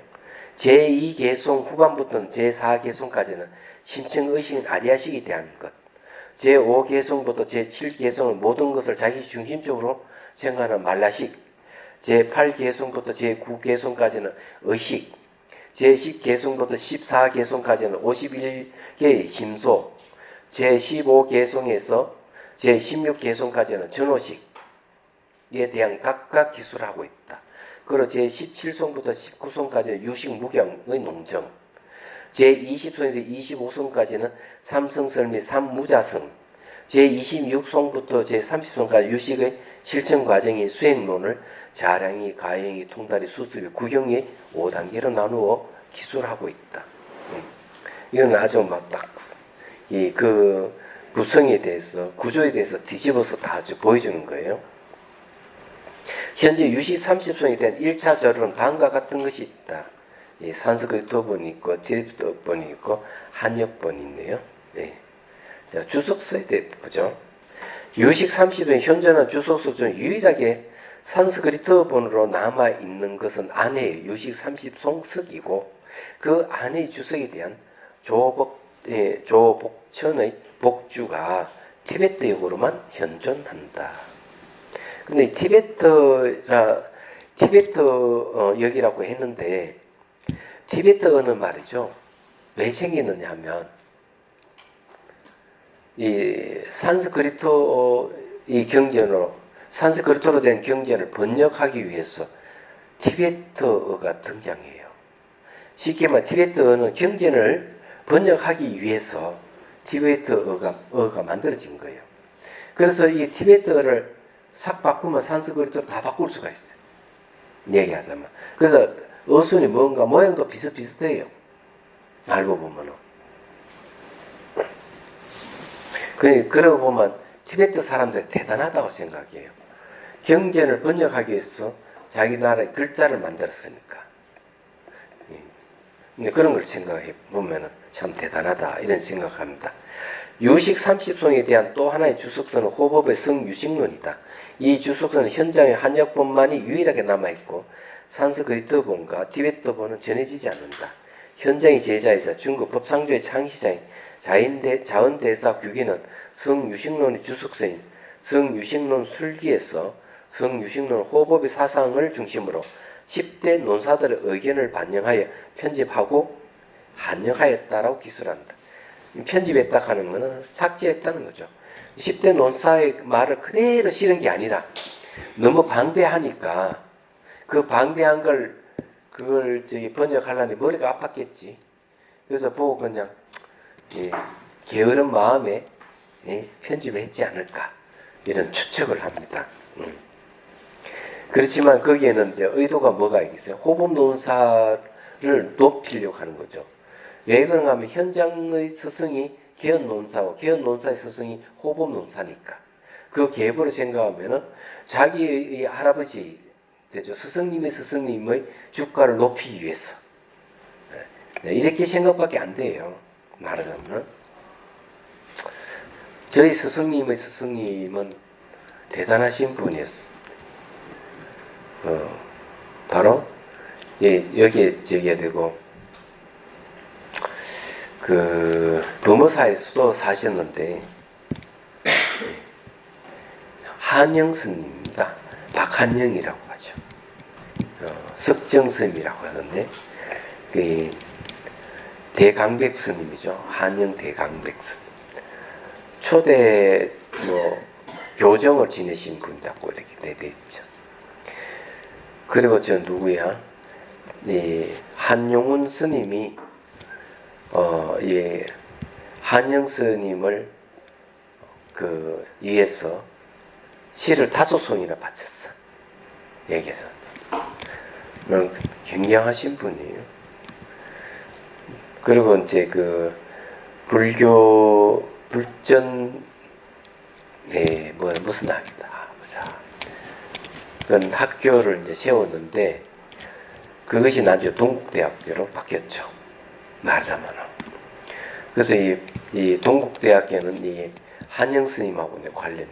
제2개송 후반부터는 제4개송까지는 심층의식인 아리아식에 대한 것. 제5개송부터 제7개송은 모든 것을 자기 중심적으로 생각하는 말라식. 제8개송부터 제9개송까지는 의식. 제10개송부터 14개송까지는 51개의 심소. 제15개송에서 제16개송까지는 전호식에 대한 각각 기술을 하고 있다. 그리고 제17송부터 19송까지는 유식 무경의 농정. 제20송에서 25송까지는 삼성설 및 삼무자성. 제26송부터 제30송까지 유식의 실천 과정이 수행론을 자량이, 가행이, 통달이, 수습이, 구경이 5단계로 나누어 기술하고 있다. 이건 아주 그 구성에 대해서, 구조에 대해서 뒤집어서 다 아주 보여주는 거예요. 현재 유식 30송에 대한 1차 절은 다음과 같은 것이 있다. 이 산스크리트어본이 있고, 티베트어본이 있고, 한역본이 있네요. 네. 자, 주석서에 대해 보죠. 유식 30은 현존한 주석서 중 유일하게 산스크리트어본으로 남아있는 것은 안의 유식 30송석이고, 그 안의 주석에 대한 조복천의 복주가 티베트역으로만 현존한다. 근데 티베트역이라고 했는데, 티베트어는 말이죠. 왜 생기느냐 하면, 이 산스크리트어 이 경전으로, 산스크리트어로 된 경전을 번역하기 위해서 티베트어가 등장해요. 쉽게 말해 티베트어는 경전을 번역하기 위해서 티베트어가 만들어진 거예요. 그래서 이 티베트어를 싹 바꾸면 산스크리트어로 다 바꿀 수가 있어요. 얘기하자면. 그래서 어순이 뭔가 모양도 비슷비슷해요. 알고 보면은. 그러고 보면 티베트 사람들 대단하다고 생각해요. 경전을 번역하기 위해서 자기 나라의 글자를 만들었으니까. 근데 그런 걸 생각해 보면은 참 대단하다 이런 생각합니다. 유식 30송에 대한 또 하나의 주석서는 호법의 성유식론이다. 이 주석서는 현장에 한역본만이 유일하게 남아있고 산스크리트어본과 티베트어본은 전해지지 않는다. 현장의 제자이자 중국 법상조의 창시자인 자원대사 규기는 성유식론의 주석서인 성유식론 술기에서 성유식론 호법의 사상을 중심으로 10대 논사들의 의견을 반영하여 편집하고 한영하였다라고 기술한다. 편집했다 하는 것은 삭제했다는 거죠. 10대 논사의 말을 그대로 실은 게 아니라 너무 방대하니까 그 방대한 그걸 번역하려니 머리가 아팠겠지. 그래서 보고 그냥 게으른 마음에 편집을 했지 않을까 이런 추측을 합니다. 그렇지만 거기에는 이제 의도가 뭐가 있어요? 호법 논사를 높이려고 하는 거죠. 왜 그런가 하면 현장의 스승이 개헌 논사고 개헌 논사의 스승이 호법 논사니까 그 계보를 생각하면은 자기의 할아버지 되죠. 스승님의 스승님의 주가를 높이기 위해서 이렇게 생각밖에 안 돼요. 말하자면 저희 스승님의 스승님은 대단하신 분이었어요. 바로 여기에 저기가 되고 그 범어사에서도 사셨는데 한영스님입니다. 박한영이라고 하죠. 석정스님이라고 하는데 그 대강백스님이죠. 한영 대강백스. 초대 교정을 지내신 분이라고 이렇게 되어 있죠. 그리고 저 누구야? 한용운 스님이 한영 스님을 위해서 시를 5송이나 바쳤어. 얘기해서. 굉장하신 분이에요. 그리고 이제 그 불교 불전 무슨 학이다. 그런 학교를 이제 세웠는데 그것이 나중에 동국대학교로 바뀌었죠. 말하자면. 그래서 이 동국대학교는 이 한영 스님하고 관련이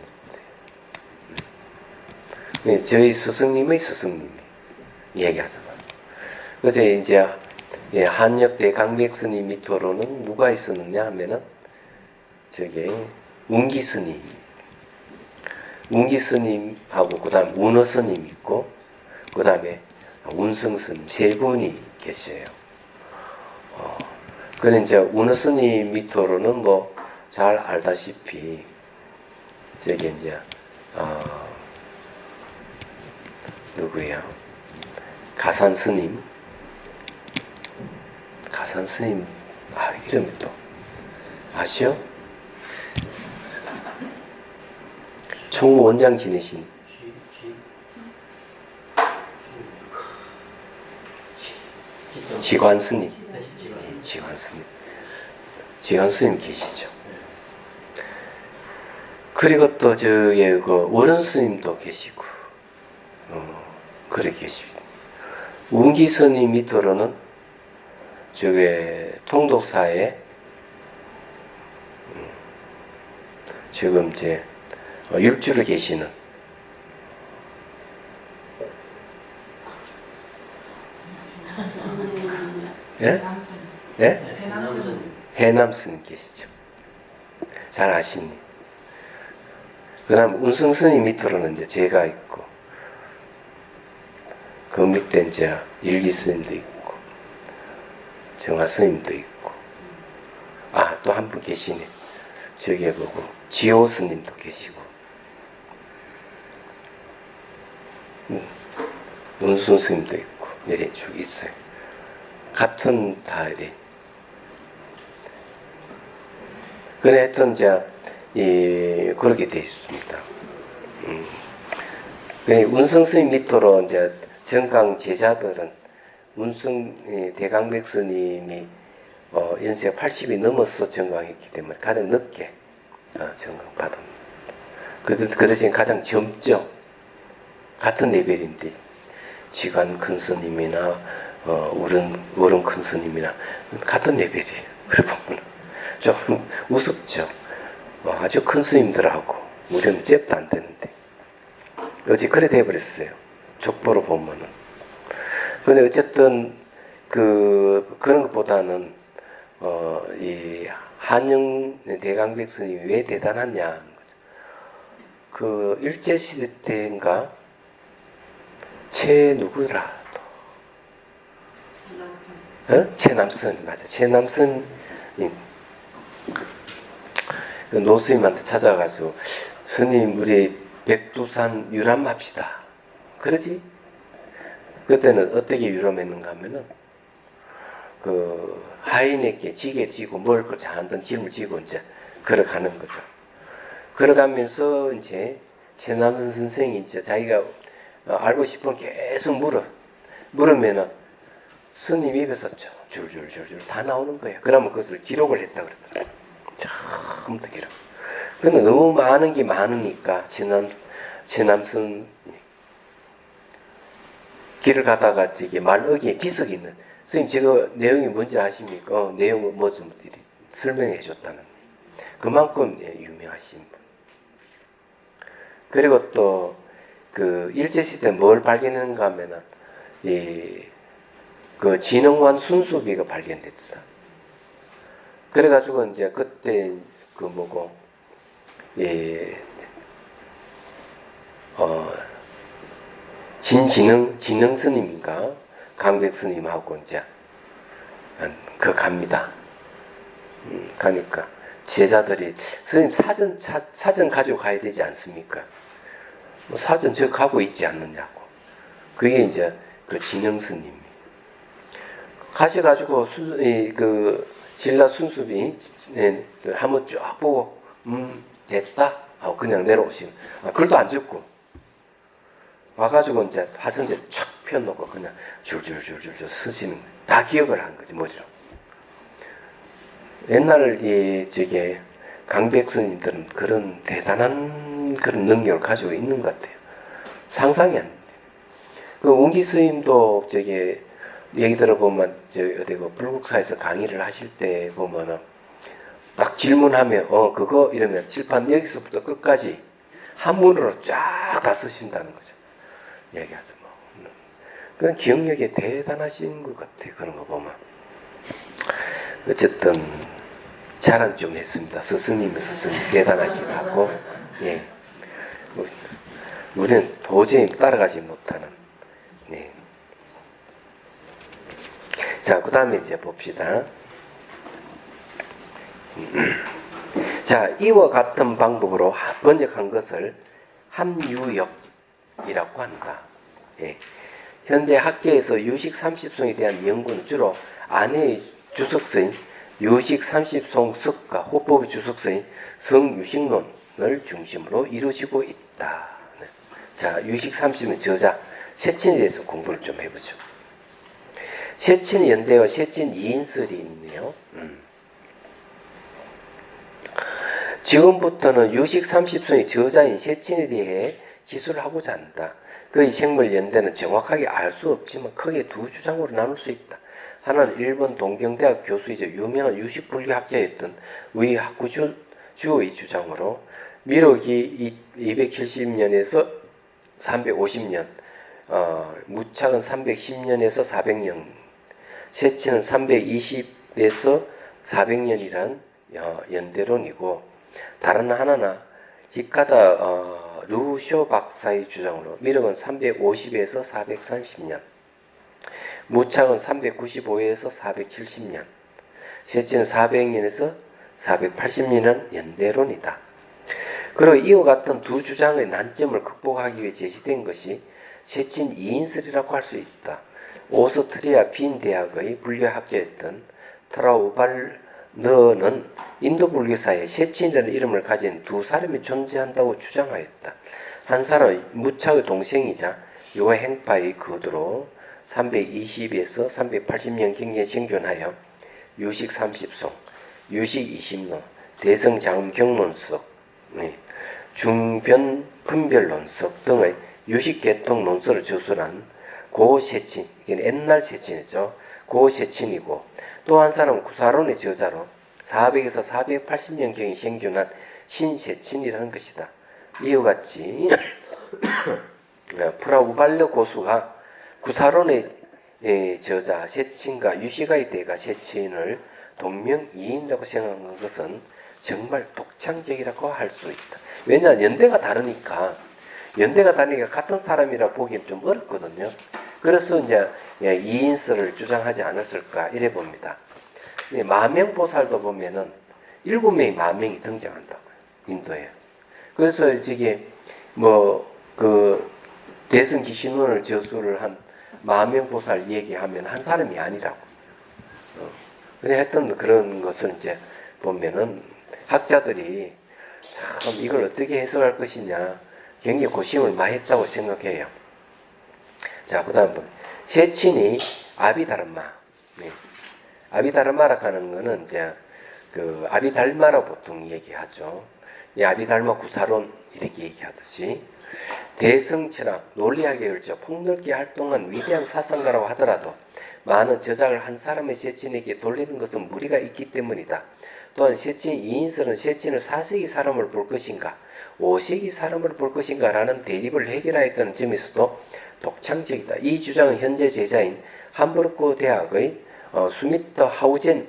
있어요. 저희 스승님의 스승님이 얘기하잖아요. 그래서 이제 한역대 강백 스님 밑으로는 누가 있었느냐 하면은 운기 스님, 운기 스님하고 그다음 운어 스님 있고 그다음에 운성 스님 세 분이 계셔요. 그는 이제 운어 스님 밑으로는 잘 알다시피 이제 누구야? 가산 스님 이름이 또 아시오? 총무원장 지내신 지관 스님 계시죠. 그리고 또 원은 스님도 계시고 그래 계십니다. 운기 스님 밑으로는 통독사에 지금 이제 육주를 계시는 해남 스님 계시죠. 잘 아십니다. 그 다음 운성 스님 밑으로는 이제 제가 있고 그 밑에 이제 일기 스님도 있고 정화 스님도 있고 또 한 분 계시네. 저기에 보고 지호 스님도 계시고 운순 스님도 있고 이래 쭉 있어요. 같은 다 이래. 그래 하여튼 이제 그렇게 돼 있습니다. 운성 스님 밑으로 이제 정강 제자들은 운성 대강백 스님이 연세가 80이 넘어서 정강했기 때문에 가장 늦게 정강받은. 그 대신 가장 젊죠. 같은 레벨인데 지관 큰 스님이나 우른 큰 스님이나 같은 레벨이에요. 그래 보면 좀 우습죠. 아주 큰 스님들하고 우리는 잽도 안 되는데 어찌 그래 돼버렸어요. 족보로 보면은. 근데 어쨌든 그런 것보다는 이 한영 대강백 스님이 왜 대단하냐. 그 일제 시대 때인가 누구라 최남선 맞아. 최남선이 그 노스님한테 찾아가지고 스님 우리 백두산 유람합시다. 그러지? 그때는 어떻게 유람했는가 하면은 그 하인에게 지게 지고 먹을 걸 잔뜩 짐을 지고 이제 걸어가는 거죠. 걸어가면서 이제 최남선 선생이 이제 자기가 알고 싶은 계속 물으면은 스님 입에서 줄줄줄줄 다 나오는 거예요. 그러면 그것을 기록을 했다 그러더라고요. 처음부터 기록. 근데 너무 많은 게 많으니까 최남선 길을 가다가 저기 말어기에 비석이 있는 선생님 제가 내용이 뭔지 아십니까? 내용을 뭐 좀 설명해 줬다는 그만큼 유명하신 분. 그리고 또 그 일제시대 뭘 발견했는가 하면은 그 진흥관 순수비가 발견됐어. 그래가지고 이제 그때 그 뭐고 진흥 스님인가 강백 스님하고 이제 그 갑니다. 가니까 제자들이 스님 사전 가지고 가야 되지 않습니까? 뭐 사전 저 가고 있지 않느냐고. 그게 이제 그 진흥 스님이 가셔가지고 그 진라 순수비 한번 쫙 보고 됐다 하고 그냥 내려오시는. 글도 안 적고 와가지고 이제 화선제 촥 펴놓고 그냥 줄줄줄줄 쓰시는 다 기억을 한 거지 머리로. 옛날 저게 강백 스님들은 그런 대단한 그런 능력을 가지고 있는 것 같아요. 상상이 안 돼. 그 운기 스님도 저게 얘기 들어보면 어디 그 불국사에서 강의를 하실 때 보면은 딱 질문하면 그거 이러면 칠판 여기서부터 끝까지 한문으로 쫙 다 쓰신다는 거죠. 얘기하죠 뭐. 그건 기억력이 대단하신 것 같아. 그런 거 보면. 어쨌든 자랑 좀 했습니다. 스승님 대단하시다고. 예. 우리는 도저히 따라가지 못하는. 네. 자, 그 다음에 이제 봅시다. 자, 이와 같은 방법으로 번역한 것을 함유역이라고 한다. 예. 현재 학계에서 유식 30송에 대한 연구는 주로 안해의 주석서인 유식 30송석과 호법의 주석서인 성유식론을 중심으로 이루어지고 있다. 네. 자, 유식 30은 저자 세친에 대해서 공부를 좀 해보죠. 세친 연대와 세친 이인설이 있네요. 지금부터는 유식 30송의 저자인 세친에 대해 기술을 하고자 한다. 그의 생물 연대는 정확하게 알 수 없지만 크게 두 주장으로 나눌 수 있다. 하나는 일본 동경대학 교수이자 유명한 유식불교학자였던 위하쿠주의 주장으로 미륵이 270년에서 350년, 무착은 310년에서 400년, 세친은 320에서 400년이란 연대론이고, 다른 하나는 히카다 루쇼 박사의 주장으로 미륵은 350에서 430년, 무착은 395에서 470년, 세친은 400년에서 480년은 연대론이다. 그리고 이와 같은 두 주장의 난점을 극복하기 위해 제시된 것이 세친 이인설이라고 할 수 있다. 오스트리아 빈 대학의 불교학자였던 트라우발너는 인도 불교사에 세친이라는 이름을 가진 두 사람이 존재한다고 주장하였다. 한 사람은 무착의 동생이자 요행파의 거두로 320에서 380년 경에 생존하여 유식 30송, 유식 20론, 대성장경론석, 중변 분별론석 등의 유식 개통 논설을 저술한 고세친, 이게 옛날 세친이죠. 고세친이고, 또 한 사람은 구사론의 저자로 400에서 480년 경에 생존한 신세친이라는 것이다. 이와 같이 프라우발려 고수가 구사론의 저자 세친과 유시가의 대가 세친을 동명이인이라고 생각한 것은 정말 독창적이라고 할 수 있다. 왜냐, 연대가 다르니까 같은 사람이라 보기엔 좀 어렵거든요. 그래서 이제 이인설을 주장하지 않았을까 이래 봅니다. 마명보살도 보면은 7명의 마명이 등장한다고요. 인도에. 그래서 저기 대승기신론을 저수를 한 마명보살 얘기하면 한 사람이 아니라고. 근데 하여튼 그런 것을 이제 보면은 학자들이 참 이걸 어떻게 해석할 것이냐 굉장히 고심을 많이 했다고 생각해요. 자, 그 다음 세친이 아비다르마. 아비다르마라고 하는 거는 이제 그 아비달마라고 보통 얘기하죠. 이 아비달마 구사론 이렇게 얘기하듯이 대승철학, 논리학에 걸쳐 폭넓게 활동한 위대한 사상가라고 하더라도 많은 저작을 한 사람의 세친에게 돌리는 것은 무리가 있기 때문이다. 또한 세친 이인설은 세친을 4세기 사람을 볼 것인가 5세기 사람을 볼 것인가 라는 대립을 해결하였다는 점에서도 독창적이다. 이 주장은 현재 제자인 함부르크 대학의 스미트 하우젠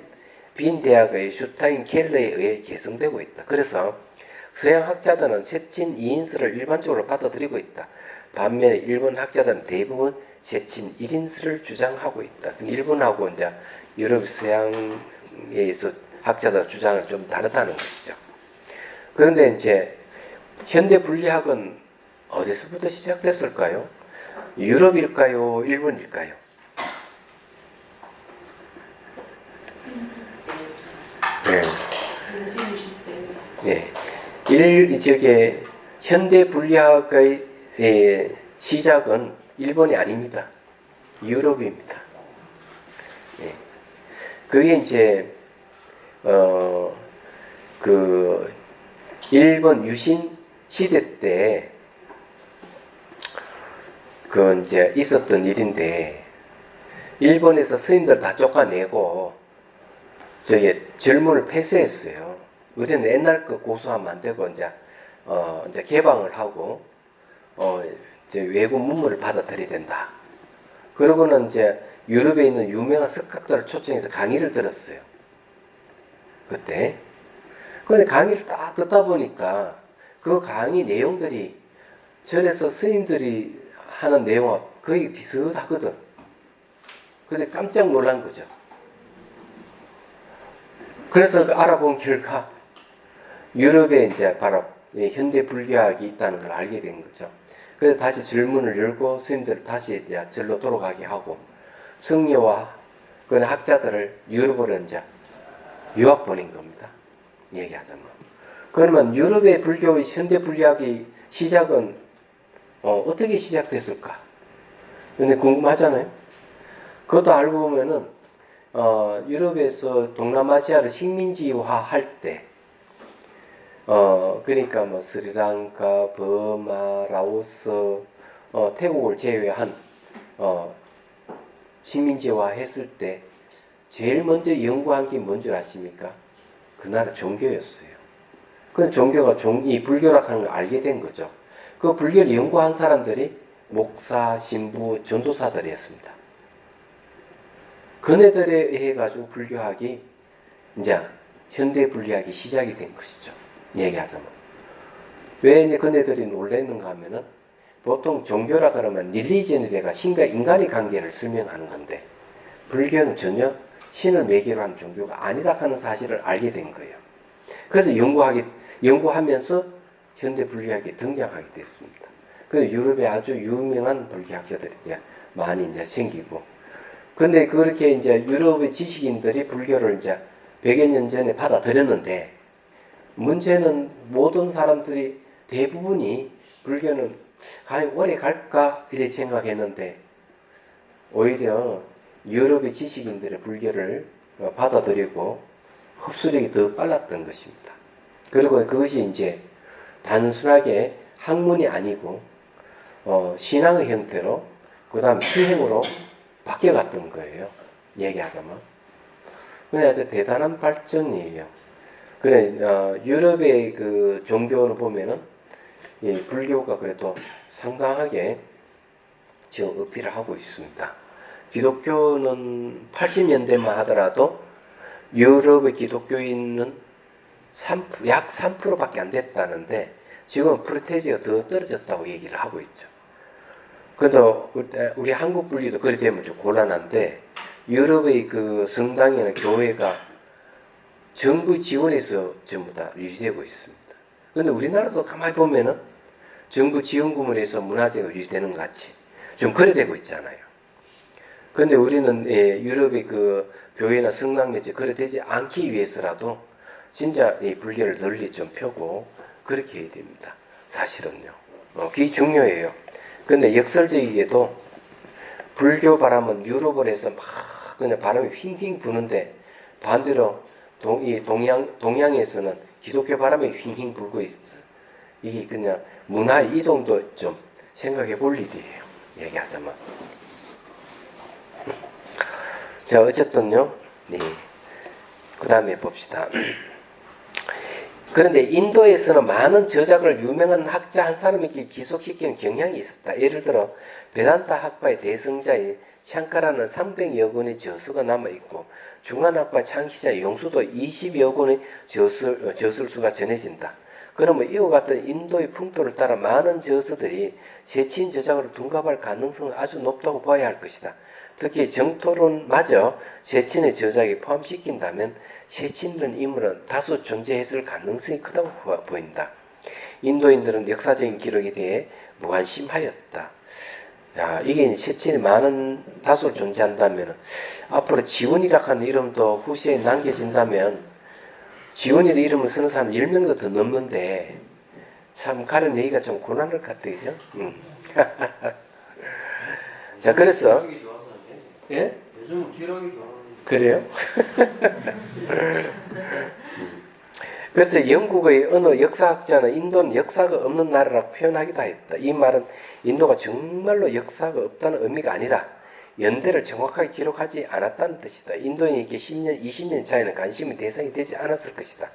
빈 대학의 슈타인 켈러에 의해 개성되고 있다. 그래서 서양 학자들은 세친 이인설을 일반적으로 받아들이고 있다. 반면에 일본 학자들은 대부분 세친 1인설을 주장하고 있다. 일본하고 이제 유럽 서양에서 학자들 주장은 좀 다르다는 것이죠. 그런데 이제 현대 분리학은 어디서부터 시작됐을까요? 유럽일까요? 일본일까요? 네. 저게 현대 분리학의 시작은 일본이 아닙니다. 유럽입니다. 네. 그게 이제 일본 유신 시대 때 이제 있었던 일인데 일본에서 스님들 다 쫓아내고 저기 젊은을 폐쇄했어요. 우리는 옛날 거 고수하면 안 되고 이제 개방을 하고 이제 외국 문물을 받아들여야 된다. 그러고는 이제 유럽에 있는 유명한 석학들을 초청해서 강의를 들었어요. 그때. 근데 강의를 딱 듣다 보니까 그 강의 내용들이 절에서 스님들이 하는 내용과 거의 비슷하거든. 근데 깜짝 놀란 거죠. 그래서 알아본 결과 유럽에 이제 바로 현대 불교학이 있다는 걸 알게 된 거죠. 그래서 다시 질문을 열고 스님들 다시 이제 절로 돌아가게 하고 성녀와 그 학자들을 유럽으로 이제 유학 보낸 겁니다. 얘기하자면. 그러면 유럽의 불교의 현대 불교학의 시작은 어떻게 시작됐을까? 근데 궁금하잖아요. 그것도 알고 보면은 유럽에서 동남아시아를 식민지화 할 때, 그러니까 뭐 스리랑카, 버마, 라오스, 태국을 제외한 식민지화 했을 때 제일 먼저 연구한 게 뭔 줄 아십니까? 그 나라 종교였어요. 그 종교가 이 불교라고 하는 걸 알게 된 거죠. 그 불교를 연구한 사람들이 목사, 신부, 전도사들이었습니다. 그네들에 의해 가지고 불교학이 이제 현대 불교학이 시작이 된 것이죠. 얘기하자면. 왜 이제 그네들이 놀랬는가 하면은 보통 종교라 그러면 릴리전이래가 신과 인간의 관계를 설명하는 건데 불교는 전혀 신을 매개로 하는 종교가 아니라 하는 사실을 알게 된 거예요. 그래서 연구하면서 현대 불교학이 등장하게 됐습니다. 그래서 유럽에 아주 유명한 불교학자들이 이제 많이 이제 생기고, 근데 그렇게 이제 유럽의 지식인들이 불교를 이제 100여 년 전에 받아들였는데, 문제는 모든 사람들이 대부분이 불교는 과연 오래 갈까? 이렇게 생각했는데, 오히려 유럽의 지식인들의 불교를 받아들이고 흡수력이 더 빨랐던 것입니다. 그리고 그것이 이제 단순하게 학문이 아니고 신앙의 형태로 그 다음 수행으로 바뀌어갔던 거예요. 얘기하자면. 그래 아주 대단한 발전이에요. 그래 유럽의 그 종교를 보면은 이 불교가 그래도 상당하게 지금 어필을 하고 있습니다. 기독교는 80년대만 하더라도 유럽의 기독교인은 약 3%밖에 안 됐다는데 지금 프로테지가 더 떨어졌다고 얘기를 하고 있죠. 그래도 우리 한국 분리도 그리 되면 좀 곤란한데 유럽의 그 성당이나 교회가 정부 지원에서 전부 다 유지되고 있습니다. 그런데 우리나라도 가만히 보면은 정부 지원금을 해서 문화재가 유지되는 것 같이 좀 그래 되고 있잖아요. 그런데 우리는 유럽의 그 교회나 성당 매체 그래 되지 않기 위해서라도 진짜 이 불교를 널리 좀 펴고 그렇게 해야 됩니다. 사실은요. 그게 중요해요. 그런데 역설적이게도 불교 바람은 유럽을 해서 막 그냥 바람이 휘잉 부는데 반대로 동양에서는 기독교 바람이 휘잉 불고 있어요. 이게 그냥 문화 이동도 좀 생각해 볼 일이에요. 얘기하자면. 자, 어쨌든요. 네. 그 다음에 봅시다. 그런데 인도에서는 많은 저작을 유명한 학자 한 사람에게 기속시키는 경향이 있었다. 예를 들어 베단타 학파의 대성자인 샹카라는 300여 권의 저서가 남아있고 중간학파 창시자 용수도 20여 권의 저술수가 전해진다. 그러면 이와 같은 인도의 풍토를 따라 많은 저서들이 세친 저작으로 둔갑할 가능성은 아주 높다고 봐야 할 것이다. 특히 정토론마저 세친의 저작에 포함시킨다면 세친이라는 인물은 다소 존재했을 가능성이 크다고 보인다. 인도인들은 역사적인 기록에 대해 무관심하였다. 야, 이게 세친이 많은 다소 존재한다면 앞으로 지훈이라고 하는 이름도 후세에 남겨진다면 지훈이라는 이름을 쓰는 사람 10명도 더 넘는데 참 가는 얘기가 좀 곤란할 것 같아요. 그죠? 자, 그래서 예? 요즘 기록이 좋아. 그래요? 그래서 영국의 어느 역사학자는 인도는 역사가 없는 나라라고 표현하기도 했다. 이 말은 인도가 정말로 역사가 없다는 의미가 아니라 연대를 정확하게 기록하지 않았다는 뜻이다. 인도인에게 10년, 20년 차이는 관심의 대상이 되지 않았을 것이다.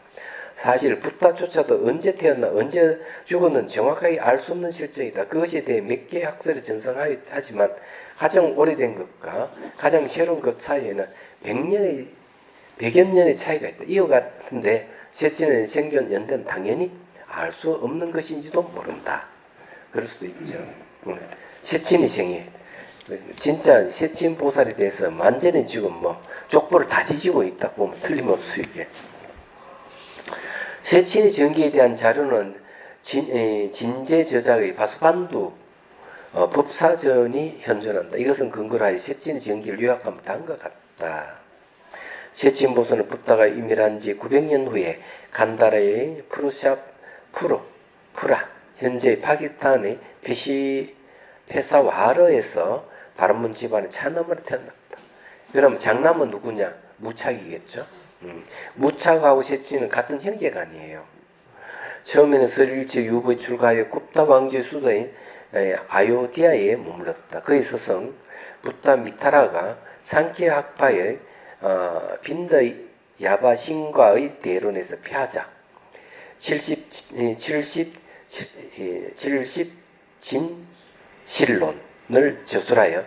사실 부다조차도 언제 태어나 언제 죽었는 정확하게 알 수 없는 실정이다. 그것에 대해 몇 개의 학설을 전성하지만 가장 오래된 것과 가장 새로운 것 사이에는 100여 년의 차이가 있다. 이와 같은데 세친의 생존 연대는 당연히 알 수 없는 것인지도 모른다. 그럴 수도 있죠. 세친이 생애 진짜 세친 보살에 대해서 완전히 지금 뭐 족보를 다 뒤지고 있다 보면 틀림없어요. 이게. 세친의 전기에 대한 자료는 진제 저작의 바수반두 법사전이 현존한다. 이것은 근거로 하여 세친의 전기를 요약하면 다음과 같다. 세친 보살은 부다가 임일한 지 900년 후에 간다라의 프라 현재 파키스탄의 페사와르에서 바람문 집안의 차남으로 태어났다. 그럼 장남은 누구냐? 무착이겠죠. 무착하고 세친은 같은 형제가 아니에요. 처음에는 설일치 유부에 출가하여 굽다 왕조의 수도인 아요디아에 머물렀다. 그의 스승 부타 미타라가 상케 학파의 빈더 야바신과의 대론에서 피하자 70진실론을 저술하여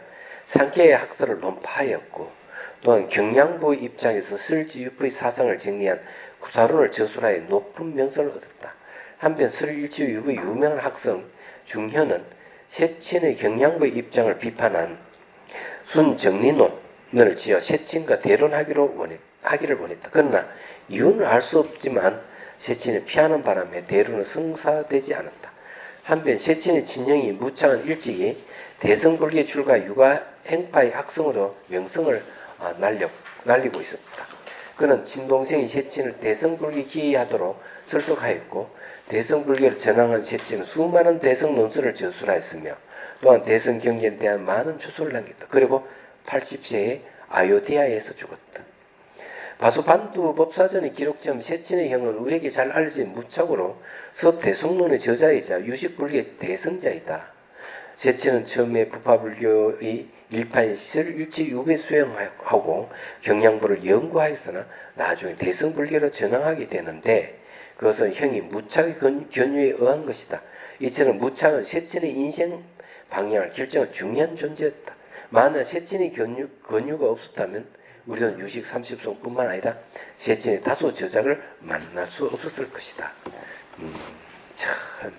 상케의 학설을 논파하였고 또한 경량부 입장에서 설지유부의 사상을 정리한 구사론을 저술하여 높은 명성을 얻었다. 한편 설일치유부의 유명한 학성 중현은 세친의 경량부의 입장을 비판한 순정리론을 지어 세친과 대론하기를 원했다. 그러나 이유는 알 수 없지만 세친을 피하는 바람에 대론은 성사되지 않았다. 한편 세친의 친형이 무창은 일찍이 대성불교 출가 육아행파의 학성으로 명성을 날리고 있었다. 그는 친동생이 세친을 대성불교 기이하도록 설득하였고 대성불교를 전항한 세친은 수많은 대성 논술을 저술하였으며 또한 대성 경전에 대한 많은 추수를 남겼다. 그리고 80세에 아요디아에서 죽었다. 바수반두 법사전의 기록점 세친의 형은 우리에게 잘 알려진 무착으로 서대성론의 저자이자 유식불교의 대성자이다. 세친은 처음에 부파불교의 일파인 설일치 유배 수행하고 경량부를 연구하였으나 나중에 대성불교로 전향하게 되는데 그것은 형이 무착의 견유에 의한 것이다. 이처럼 무착은 세친의 인생 방향을 결정한 중요한 존재였다. 만약 세친의 권유가 없었다면 우리는 유식 30송뿐만 아니라 세친의 다소 저작을 만날 수 없었을 것이다. 참,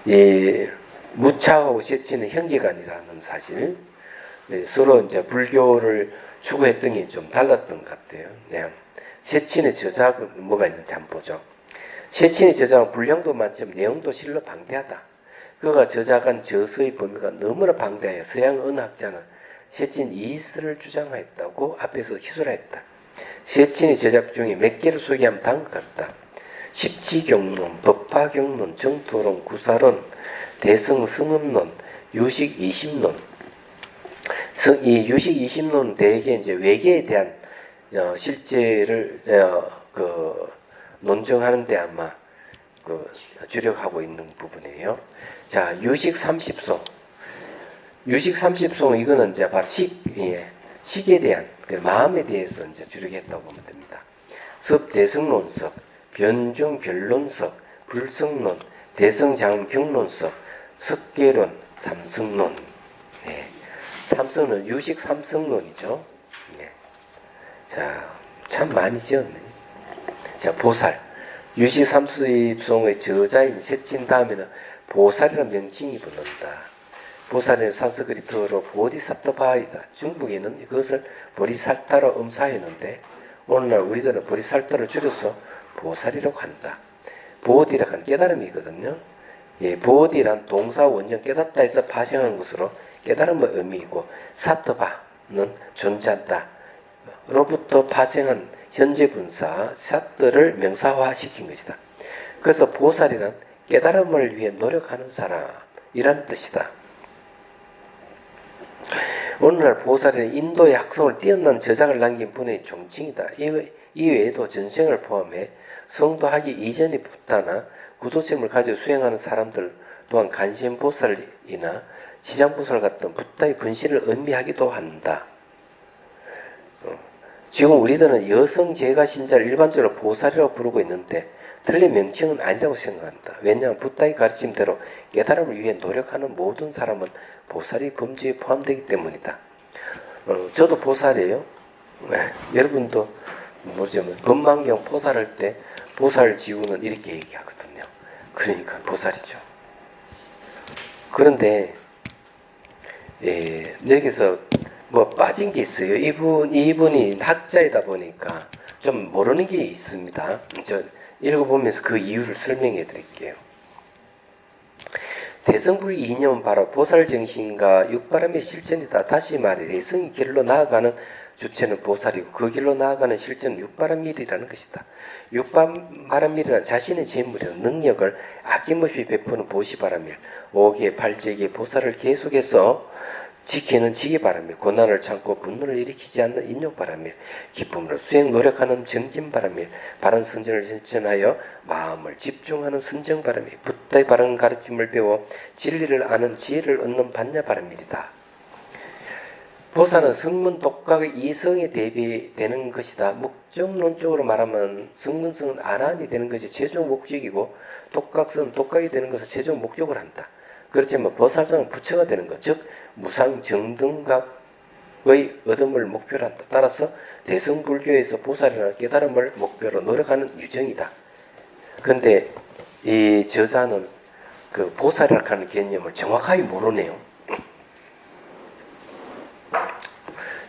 이 무차하고 세친은 형제간이라는 사실, 서로 이제 불교를 추구했던 게 좀 달랐던 것 같아요. 그냥 세친의 저작은 뭐가 있는지 한번 보죠. 세친의 저작은 분량도 많지만 내용도 실로 방대하다. 그가 저작한 저서의 범위가 너무나 방대하여 서양 언어학자는 세친 이스를 주장하였다고 앞에서 기술하였다. 세친의 저작 중에 몇 개를 소개하면 다음과 같다. 십지경론, 법화경론, 정토론, 구사론, 대성승음론, 유식20론. 이 유식20론 대개 이제 외계에 대한 실제를 논증하는데 아마 주력하고 있는 부분이에요. 자, 유식 30송. 유식 30송 이거는 이제 바로 식에 대한 마음에 대해서 이제 주력했다고 보면 됩니다. 섭 대성론석, 변중 변론석, 불성론, 대성장경론석, 석계론, 삼성론. 네. 삼성론 유식 삼성론이죠. 네. 자, 참 많이 지었네. 자, 보살. 유식 삼수입송의 저자인 세친 다음에는 보살이라는 명칭이 붙는다. 보살의 산스크리트어로 보디사트바이다. 중국에는 이것을 보리살타로 음사했는데 오늘날 우리들은 보리살타를 줄여서 보살이라고 한다. 보디라고 하는 깨달음이거든요. 예, 보디란 동사 원형 깨닫다 해서 파생한 것으로 깨달음의 의미이고 사트바는 존재한다. 로부터 파생한 현재 분사 샷들을 명사화시킨 것이다. 그래서 보살이란 깨달음을 위해 노력하는 사람이라는 뜻이다. 오늘날 보살은 인도의 학성을 뛰어난 저작을 남긴 분의 종칭이다. 이 외에도 전생을 포함해 성도하기 이전의 부타나 구도sem을 가지고 수행하는 사람들 또한 간신보살이나 지장보살 같은 부타의 분신을 의미하기도 한다. 지금 우리들은 여성 제가 신자를 일반적으로 보살이라고 부르고 있는데 틀린 명칭은 아니라고 생각한다. 왜냐하면 부타의 가르침대로 깨달음을 위해 노력하는 모든 사람은 보살이 범주에 포함되기 때문이다. 저도 보살이에요. 네, 여러분도 뭐냐면 법망경 포살할 때 보살 지우는 이렇게 얘기하거든요. 그러니까 보살이죠. 그런데 여기서 뭐 빠진 게 있어요. 이분이 학자이다 보니까 좀 모르는 게 있습니다. 저 읽어보면서 그 이유를 설명해 드릴게요. 대성불 이념은 바로 보살정신과 육바람의 실천이다. 다시 말해 대성의 길로 나아가는 주체는 보살이고 그 길로 나아가는 실천은 육바람일이라는 것이다. 육바람일이란 자신의 재물이나 능력을 아낌없이 베푸는 보시바람일, 오기에 발제기에 보살을 계속해서 지키는 지기바람일, 고난을 참고 분노를 일으키지 않는 인욕바람일, 기쁨으로 수행 노력하는 정진바람일, 바른 선전을 실천하여 마음을 집중하는 선정바람일, 부타의 바른 가르침을 배워 진리를 아는 지혜를 얻는 반야바람일이다. 보살은 성문 독각의 이성에 대비되는 것이다. 목적론적으로 말하면 성문성은 아란이 되는 것이 최종 목적이고 독각성은 독각이 되는 것을 최종 목적을 한다. 그렇지만 보살성은 부처가 되는 것, 즉 무상정등각의 얻음을 목표로 한다. 따라서 대성불교에서 보살이라는 깨달음을 목표로 노력하는 유정이다. 그런데 이 저자는 그 보살이라고 하는 개념을 정확하게 모르네요.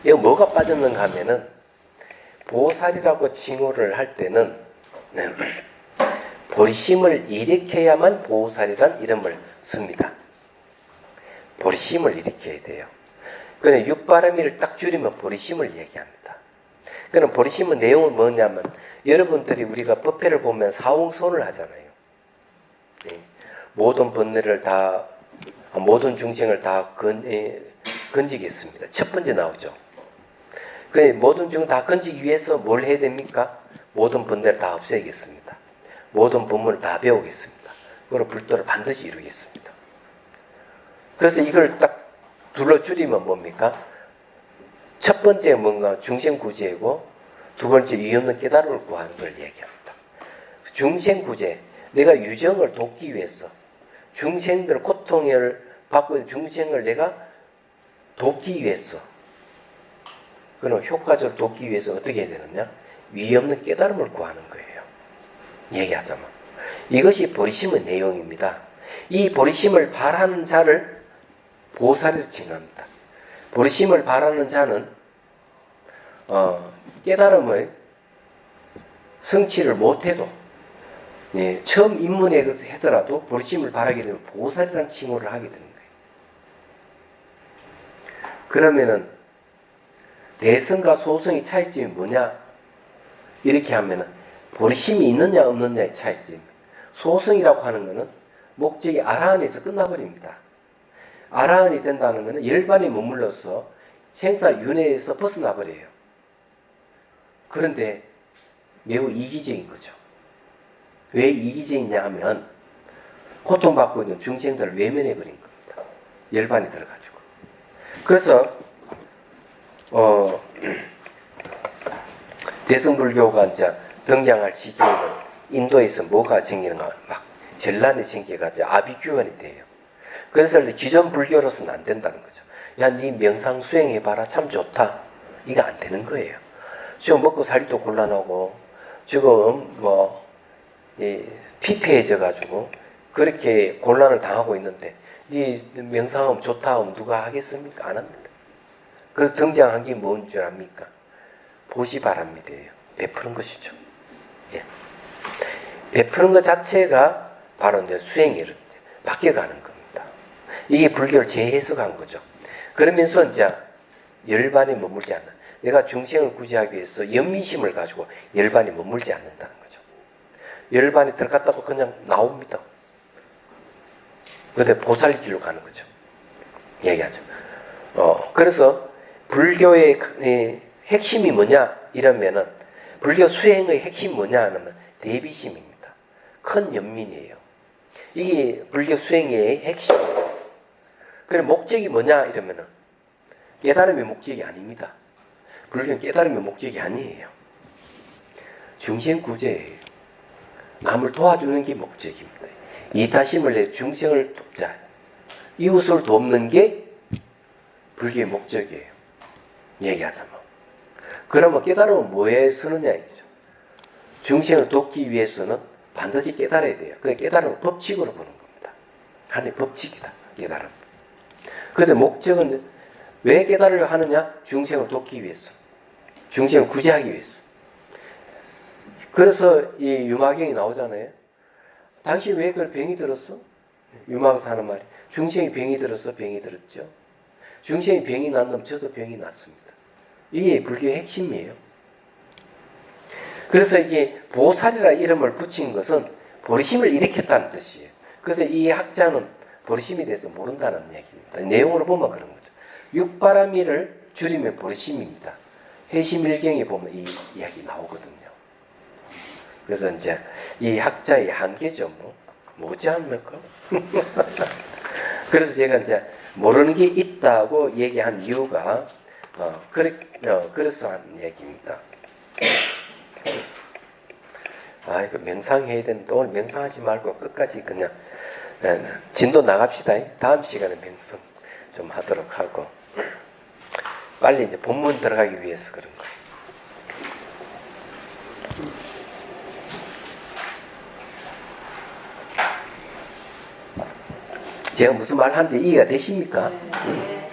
이거 뭐가 빠졌는가 하면은 보살이라고 칭호를 할 때는 보리심을 일으켜야만 보살이란 이름을 씁니다. 보리심을 일으켜야 돼요. 그런데 육바람이를 딱 줄이면 보리심을 얘기합니다. 그럼 보리심의 내용은 뭐냐면 여러분들이 우리가 법회를 보면 사홍선을 하잖아요. 네. 모든 번뇌를 다 모든 중생을 다 건지겠습니다. 첫 번째 나오죠. 그 모든 중생 다 건지기 위해서 뭘 해야 됩니까? 모든 번뇌를 다 없애겠습니다. 모든 법문을 다 배우겠습니다. 그리고 불도를 반드시 이루겠습니다. 그래서 이걸 딱 둘러 줄이면 뭡니까? 첫 번째 뭔가 중생구제이고 두 번째 위없는 깨달음을 구하는 걸 얘기합니다. 중생구제, 내가 유정을 돕기 위해서 중생들 고통을 받고 있는 중생을 내가 돕기 위해서, 그럼 효과적으로 돕기 위해서 어떻게 해야 되느냐? 위 없는 깨달음을 구하는 거예요. 얘기하자면. 이것이 보리심의 내용입니다. 이 보리심을 바라는 자를 보살이라고 칭합니다. 보리심을 바라는 자는 깨달음을 성취를 못해도 처음 입문에 하더라도 보리심을 바라게 되면 보살이라는 칭호를 하게 되는 거예요. 그러면은 대성과 소성의 차이점이 뭐냐? 이렇게 하면은 보리심이 있느냐 없느냐의 차이점. 소성이라고 하는 것은 목적이 아라한에서 끝나버립니다. 아라한이 된다는 것은 열반에 머물러서 생사윤회에서 벗어나버려요. 그런데 매우 이기적인 거죠. 왜 이기적이냐 하면 고통받고 있는 중생들을 외면해버린 겁니다. 열반이 들어가지고. 그래서 대승불교가 이제 등장할 시기에는 인도에서 뭐가 생기는가, 막 전란이 생겨가지고 아비규환이 돼요. 그래서 기존 불교로서는 안 된다는 거죠. 야, 네 명상 수행해봐라, 참 좋다. 이게 안 되는 거예요. 지금 먹고 살기도 곤란하고, 지금 피폐해져가지고 그렇게 곤란을 당하고 있는데, 네 명상하면 좋다 하면 누가 하겠습니까? 안 합니다. 그래서 등장한 게 뭔 줄 압니까? 보시바랍니다예요. 베푸는 것이죠. 예. 베푸는 것 자체가 바로 이제 수행이 바뀌어가는 겁니다. 이게 불교를 재해석한 거죠. 그러면서 이제 열반에 머물지 않는, 내가 중생을 구제하기 위해서 연민심을 가지고 열반에 머물지 않는다는 거죠. 열반에 들어갔다고 그냥 나옵니다. 그런데 보살 길로 가는 거죠. 얘기하죠. 그래서 불교의 핵심이 뭐냐 이러면은, 불교 수행의 핵심이 뭐냐 하면 대비심입니다. 큰 연민이에요. 이게 불교 수행의 핵심이에요. 그럼 목적이 뭐냐 이러면은 깨달음의 목적이 아닙니다. 불교는 깨달음의 목적이 아니에요. 중생 구제예요. 남을 도와주는 게 목적입니다. 이타심을 내 중생을 돕자, 이웃을 돕는 게 불교의 목적이에요. 얘기하자면. 그러면 깨달음은 뭐에 쓰느냐 이거죠. 중생을 돕기 위해서는 반드시 깨달아야 돼요. 그 깨달음은 법칙으로 보는 겁니다. 하나의 법칙이다, 깨달음. 그런데 목적은 왜 깨달으려 하느냐? 중생을 돕기 위해서, 중생을 구제하기 위해서. 그래서 이 유마경이 나오잖아요. 당신 왜 그걸 병이 들었어? 유마에서 하는 말이, 중생이 병이 들어서 병이 들었죠. 중생이 병이 났다면 저도 병이 났습니다. 이게 불교의 핵심이에요. 그래서 이게 보살이라 이름을 붙인 것은 보리심을 일으켰다는 뜻이에요. 그래서 이 학자는 보리심에 대해서 모른다는 얘기입니다. 내용으로 보면 그런 거죠. 육바라미를 줄이면 보리심입니다. 해심일경에 보면 이 이야기 나오거든요. 그래서 이제 이 학자의 한계죠. 뭐지 합니까? 그래서 제가 이제 모르는 게 있다고 얘기한 이유가 그래서 한 얘기입니다. 이거 명상해야 되는데 오늘 명상하지 말고 끝까지 그냥 진도 나갑시다. 다음 시간에 명상 좀 하도록 하고 빨리 이제 본문 들어가기 위해서 그런 거예요. 제가 무슨 말 하는지 이해가 되십니까? 네.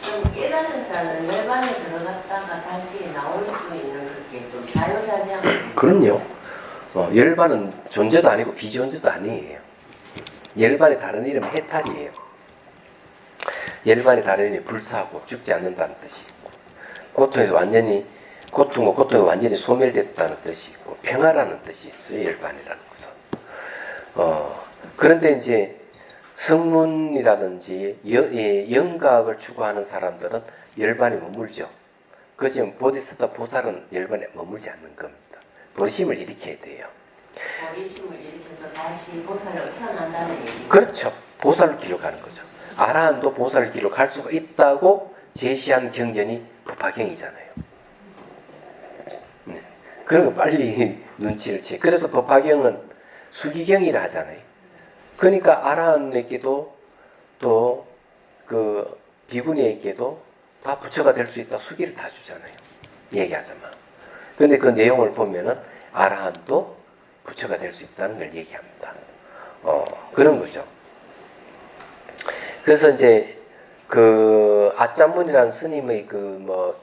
좀 깨닫는 자는 열반에 들어갔다가 다시 나올 수 있는 그렇게 좀 자유자재한. 그럼요. 열반은 존재도 아니고 비존재도 아니에요. 열반의 다른 이름은 해탈이에요. 열반의 다른 이름이 불사하고 죽지 않는다는 뜻이 있고, 고통에서 완전히 고통이 완전히 소멸됐다는 뜻이 있고, 평화라는 뜻이 있어요. 열반이라는 것은. 그런데 이제 성문이라든지 영각을 추구하는 사람들은 열반에 머물죠. 그지만 보디사타 보살은 열반에 머물지 않는 겁니다. 보리심을 일으켜야 돼요. 보리심을 일으켜서 다시 보살로 태어난다는 얘기. 그렇죠. 보살을 길로 가는 거죠. 아라한도 보살을 길로 갈 수가 있다고 제시한 경전이 법화경이잖아요. 그런 거 빨리 눈치를 채. 그래서 법화경은 수기경이라 하잖아요. 그러니까 아라한에게도 또 그 비구니에게도 다 부처가 될 수 있다 수기를 다 주잖아요. 얘기하자면. 근데 그 내용을 보면은 아라한도 부처가 될 수 있다는 걸 얘기합니다. 그런 거죠. 그래서 이제 그 아짜문이라는 스님의 그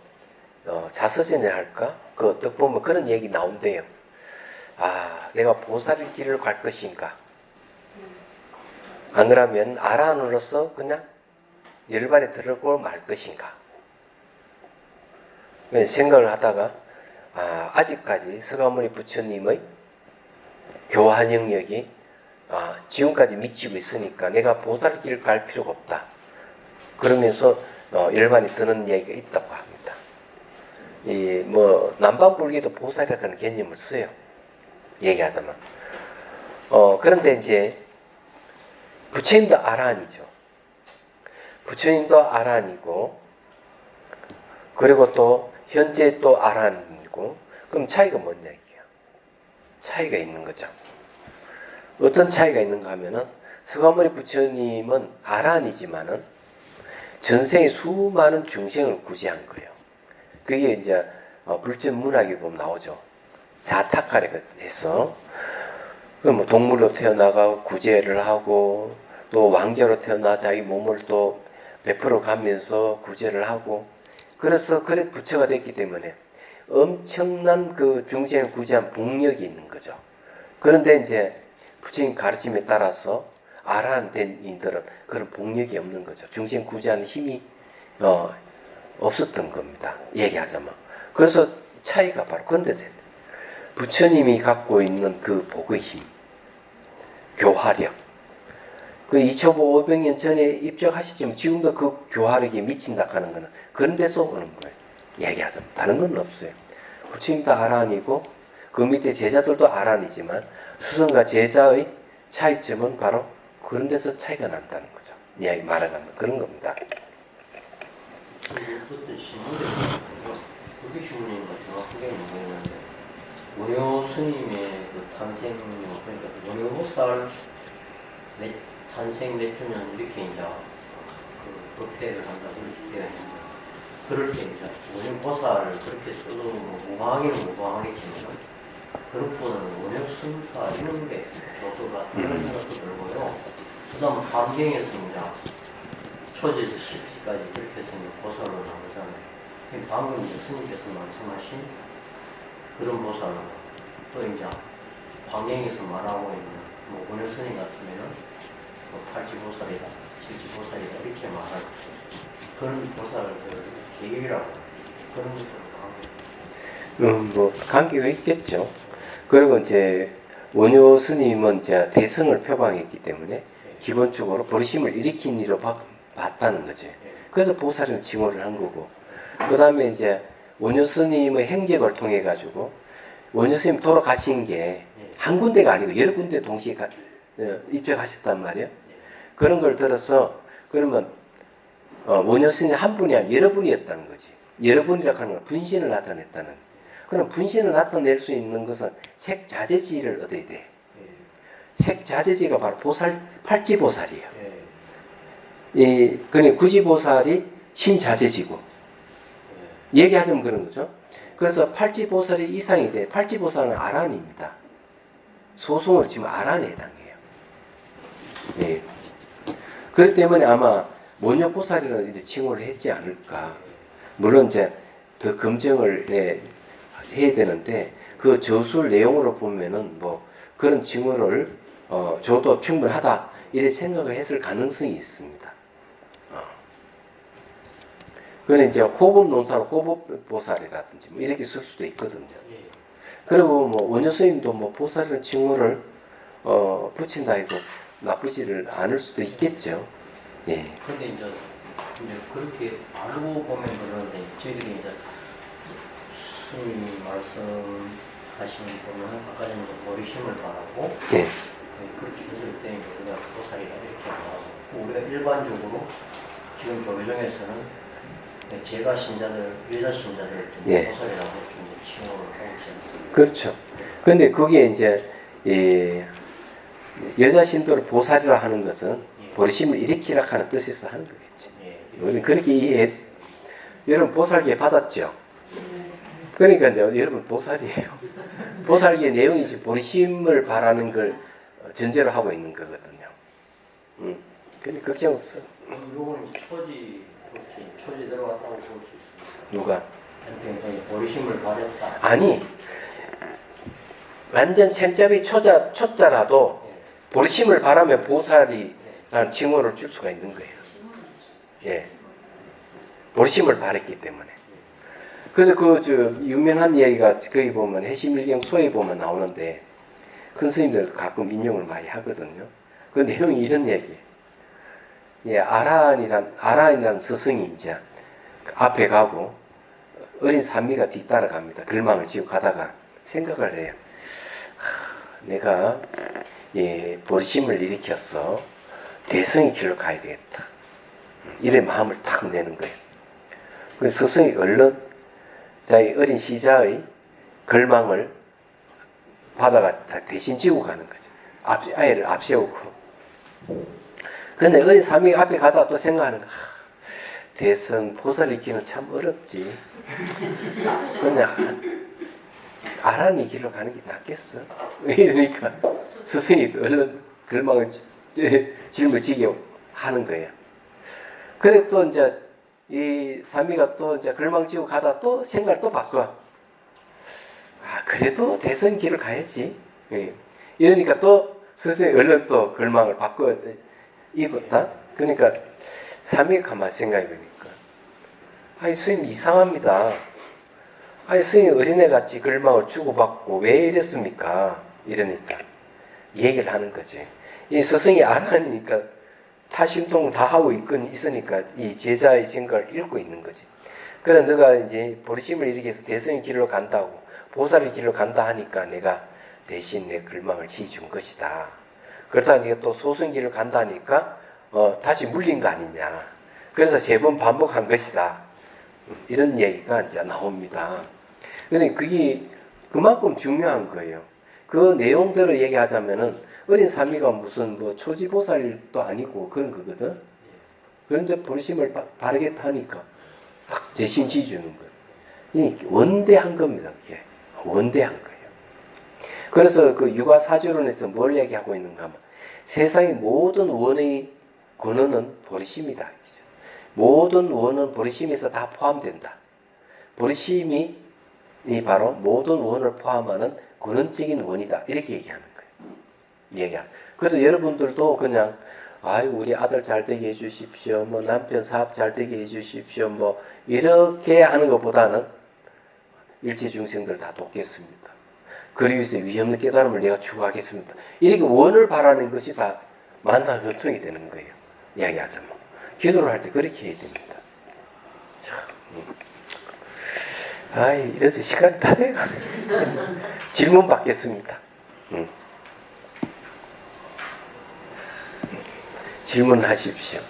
자서전을 할까? 그 어떻게 보면 그런 얘기 나온대요. 아, 내가 보살의 길을 갈 것인가? 안 그러면 아라한으로서 그냥 열반에 들어고 말 것인가? 생각을 하다가 아직까지 서가모니 부처님의 교화 영역이 지금까지 미치고 있으니까 내가 보살의 길을 갈 필요가 없다. 그러면서 열반에 드는 얘기가 있다고 합니다. 남방불교도 보살이라는 개념을 써요. 얘기하자면. 그런데 이제 부처님도 아라한이죠. 부처님도 아라한이고, 그리고 또 현재 또 아라한이고, 그럼 차이가 뭐냐 이게요. 차이가 있는 거죠. 어떤 차이가 있는가 하면은 서가모니 부처님은 아라한이지만은 전생에 수많은 중생을 구제한 거예요. 그게 이제 불전 문학에 보면 나오죠. 자타카레가 해서 그 동물로 태어나가 구제를 하고 또 왕자로 태어나 자기 몸을 또 베풀어 가면서 구제를 하고 그래서 그래 부처가 됐기 때문에 엄청난 그 중생을 구제한 복력이 있는 거죠. 그런데 이제 부처님 가르침에 따라서 아라한 된 인들은 그런 복력이 없는 거죠. 중생 구제하는 힘이 없었던 겁니다. 얘기하자면. 그래서 차이가 바로 그런데 부처님이 갖고 있는 그 복의 힘, 교화력, 그 2500년 전에 입적하시지만 지금도 그 교화력이 미친다 하는 거는 그런 데서 오는 거예요. 얘기하자면. 다른 건 없어요. 부처님도 아라한이고 그 밑에 제자들도 아라한이지만 스승과 제자의 차이점은 바로 그런 데서 차이가 난다는 거죠. 이야기 말하자면 그런 겁니다. 그때 신문에 그게 신문인가 정확하게 모르겠는데 원효 스님의 그 탄생 그러니까 원효보살 탄생 몇 주년 이렇게 이제 그 법회를 한다고 이렇게 되어 있는데 그럴 때 이제 원효보살을 그렇게 써도 무방하기는 무방하겠지만 그런 분은 원효 승사 이런 게 저도가 그런 생각도 들고요. 그다음 환경에서 이제 초지에서 십지까지 그렇게 생긴 보살로 나오잖아요. 방금 이제 스님께서 말씀하신 그런 보살로 또 이제 광경에서 말하고 있는 원효 스님 같으면은 팔지보살이다, 칠지보살이다 이렇게 말할 그런 보살들 계율이라고 그런 것들은 관계가 있겠죠. 그리고 이제 원효 스님은 이제 대성을 표방했기 때문에 기본적으로 버르심을 일으킨 일로 봤다는 거죠. 그래서 보살은 징호를 한 거고, 그 다음에 이제 원효 스님의 행적을 통해 가지고 원효 스님 돌아가신 게 한 군데가 아니고 여러 군데 동시에 입적하셨단 말이에요. 그런 걸 들어서 그러면 원효 스님 한 분이 아니라 여러 분이었다는 거지. 여러 분이라고 하는 건 분신을 나타냈다는. 그럼 분신을 나타낼 수 있는 것은 색자재지를 얻어야 돼. 색자재지가 바로 보살, 팔지보살이에요. 그러니까 구지보살이 심자재지고 얘기하자면 그런 거죠. 그래서 팔지보살이 이상이 돼. 팔지보살은 아란입니다. 소송을 지금 아란에 해당해요. 예. 그렇기 때문에 아마 원효보살이라는 칭호를 했지 않을까. 물론 이제 더 검증을 해야 되는데 그 저술 내용으로 보면은 뭐 그런 칭호를 줘도 충분하다 이렇게 생각을 했을 가능성이 있습니다. 그런데 이제 호법 논사로 호법보살이라든지 뭐 이렇게 쓸 수도 있거든요. 그리고 뭐 원효 스님도 뭐 보살이라는 칭호를 붙인다 해도 나쁘지를 않을 수도 있겠죠. 예. 근데 이제 그렇게 알고 보면 그러는데 저희들이 이제 스님이 말씀하시는 보면 아까 전에 버리심을 바라고 예. 그렇게 했을 때 우리가 보살이다 이렇게 말하고 우리가 일반적으로 지금 조계종에서는 제가 신자들, 여자 신자들 예. 보살이라고 이렇게 칭호를 하고 있지 않습니까? 그렇죠. 근데 그게 이제 여자 신도를 보살이라 하는 것은 버리심을 일으키라 하는 뜻에서 하는 거겠지. 예. 우리는 그렇게 이해해. 여러분 보살기에 받았죠? 그러니까 이제 여러분 보살이에요. 보살기의 내용이 지금 버리심을 바라는 걸 전제로 하고 있는 거거든요. 근데 걱정 없어. 이거는 초지 그렇게 초지 들어갔다고 볼 수 있습니다. 누가? 그러니까 버리심을 바랬다. 아니 완전 생자비 초자라도 버리심을 바라면 보살이라는 칭호를 줄 수가 있는 거예요. 예. 버리심을 바랬기 때문에. 그래서 그 유명한 이야기가 거기 보면 해심일경 소에 보면 나오는데 큰 스님들 가끔 인용을 많이 하거든요. 그 내용이 이런 얘기예요. 예, 아란이라는 스승이 이제 앞에 가고 어린 산미가 뒤따라갑니다. 글망을 지고 가다가 생각을 해요. 내가 버리심을 일으켰어. 대성의 길로 가야 되겠다. 이래 마음을 탁 내는 거예요. 그 스승이 얼른 자기 어린 시자의 글망을 바다가 대신 지고 가는 거죠. 아이를 앞세우고. 근데 어린 사미가 앞에 가다가 또 생각하는 거야. 대성 보살 있기는 참 어렵지. 그냥 아란이 길로 가는 게 낫겠어. 이러니까 스승이 얼른 글망을 짊어지게 하는 거예요. 그래 또 이제 이 사미가 또 이제 글망 지고 가다 또 생각을 또 바꿔. 그래도 대선 길을 가야지. 예. 이러니까 또 스승이 얼른 또 글망을 바꿔 입었다. 그러니까 사미가 가만히 생각해보니까 아니 스님 이상합니다. 아니 스님 어린애같이 글망을 주고받고 왜 이랬습니까? 이러니까 얘기를 하는 거지. 이 스승이 아란이니까 타심통을 다 하고 있으니까 이 제자의 증거를 읽고 있는 거지. 그래 너가 이제 버리심을 일으켜서 대성의 길로 간다고 보살의 길로 간다 하니까 내가 대신 내 글망을 지어준 것이다. 그렇다 네가 또 소승의 길로 간다니까 다시 물린 거 아니냐. 그래서 3번 반복한 것이다. 이런 얘기가 이제 나옵니다. 근데 그게 그만큼 중요한 거예요. 그 내용대로 얘기하자면은 어린 사미가 무슨 뭐 초지보살도 아니고 그런 거거든. 그런데 버리심을 바르겠다 하니까 딱 대신 지주는 거예요. 이 원대한 겁니다. 그게 원대한 거예요. 그래서 그 육아사주론에서 뭘 얘기하고 있는가 하면 세상의 모든 원의 근원은 버리심이다. 모든 원은 버리심에서 다 포함된다. 버리심이 바로 모든 원을 포함하는 근원적인 원이다. 이렇게 얘기하는 거예요. 그래서 여러분들도 그냥 우리 아들 잘 되게 해주십시오. 뭐 남편 사업 잘 되게 해주십시오. 뭐 이렇게 하는 것보다는 일체 중생들 다 돕겠습니다. 그리 위해서 위험한 깨달음을 내가 추구하겠습니다. 이렇게 원을 바라는 것이 다 만사교통이 되는 거예요. 이야기하자면 기도를 할 때 그렇게 해야 됩니다. 이래서 시간이 다 돼가네. 질문 받겠습니다. 질문하십시오.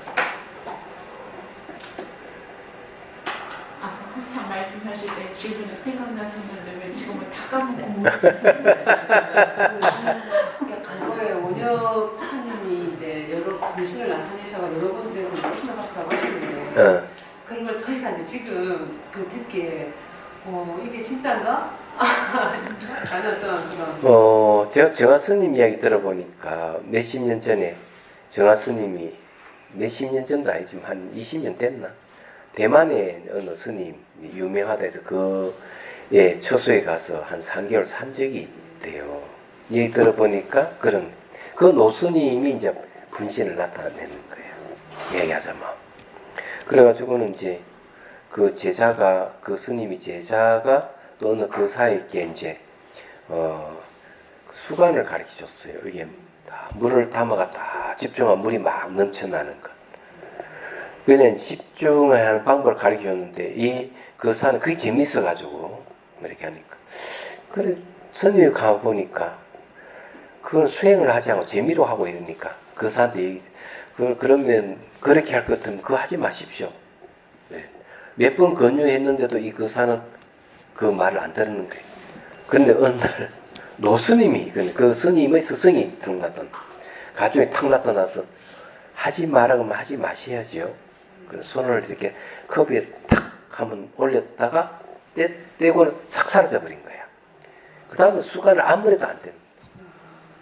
한참 말씀하실 때 질문이 생각났었는데 왜 지금은 다 까먹고 과거에 원혁 스님이 이제 여러 분신을 나타내셔서 여러 군데에서 나타나셨다고 하시는데 그런 걸 저희가 이제 지금 듣기에 이게 진짜인가? 아니었던 그런. 정화 스님 이야기 들어보니까 몇십 년 전에 정화 스님이 몇십 년 전도 아니지만 한 20년 됐나? 대만의 어느 스님 유명하다 해서 처소에 가서 한 3개월 산 적이 있대요. 얘기 들어보니까 그 노스님이 이제 분신을 나타내는 거예요. 얘기하자면. 그래가지고는 이제 그 스님이 제자가 또 어느 그 사이에 이제 수관을 가르쳐 줬어요. 이게 물을 담아가 딱 집중하면 물이 막 넘쳐나는 것. 그냥 집중하는 방법을 가르쳐 줬는데 그 산은 그게 재밌어가지고 이렇게 하니까. 그래 스님이 가보니까 그건 수행을 하지 않고 재미로 하고 이러니까 그 사한테 그러면 그렇게 할 것 같으면 그거 하지 마십시오. 네. 몇 번 권유했는데도 그 사는 그 말을 안 듣는 거예요. 그런데 어느 날 노스님이 그 스님의 스승이 등나던 가중이 탁 나타나서 하지 말라고 하면 하지 마셔야지요. 그 손을 이렇게 컵 위에 탁 하면 올렸다가 떼고는 싹 사라져 버린 거야. 그 다음에 수간을 아무래도 안 되는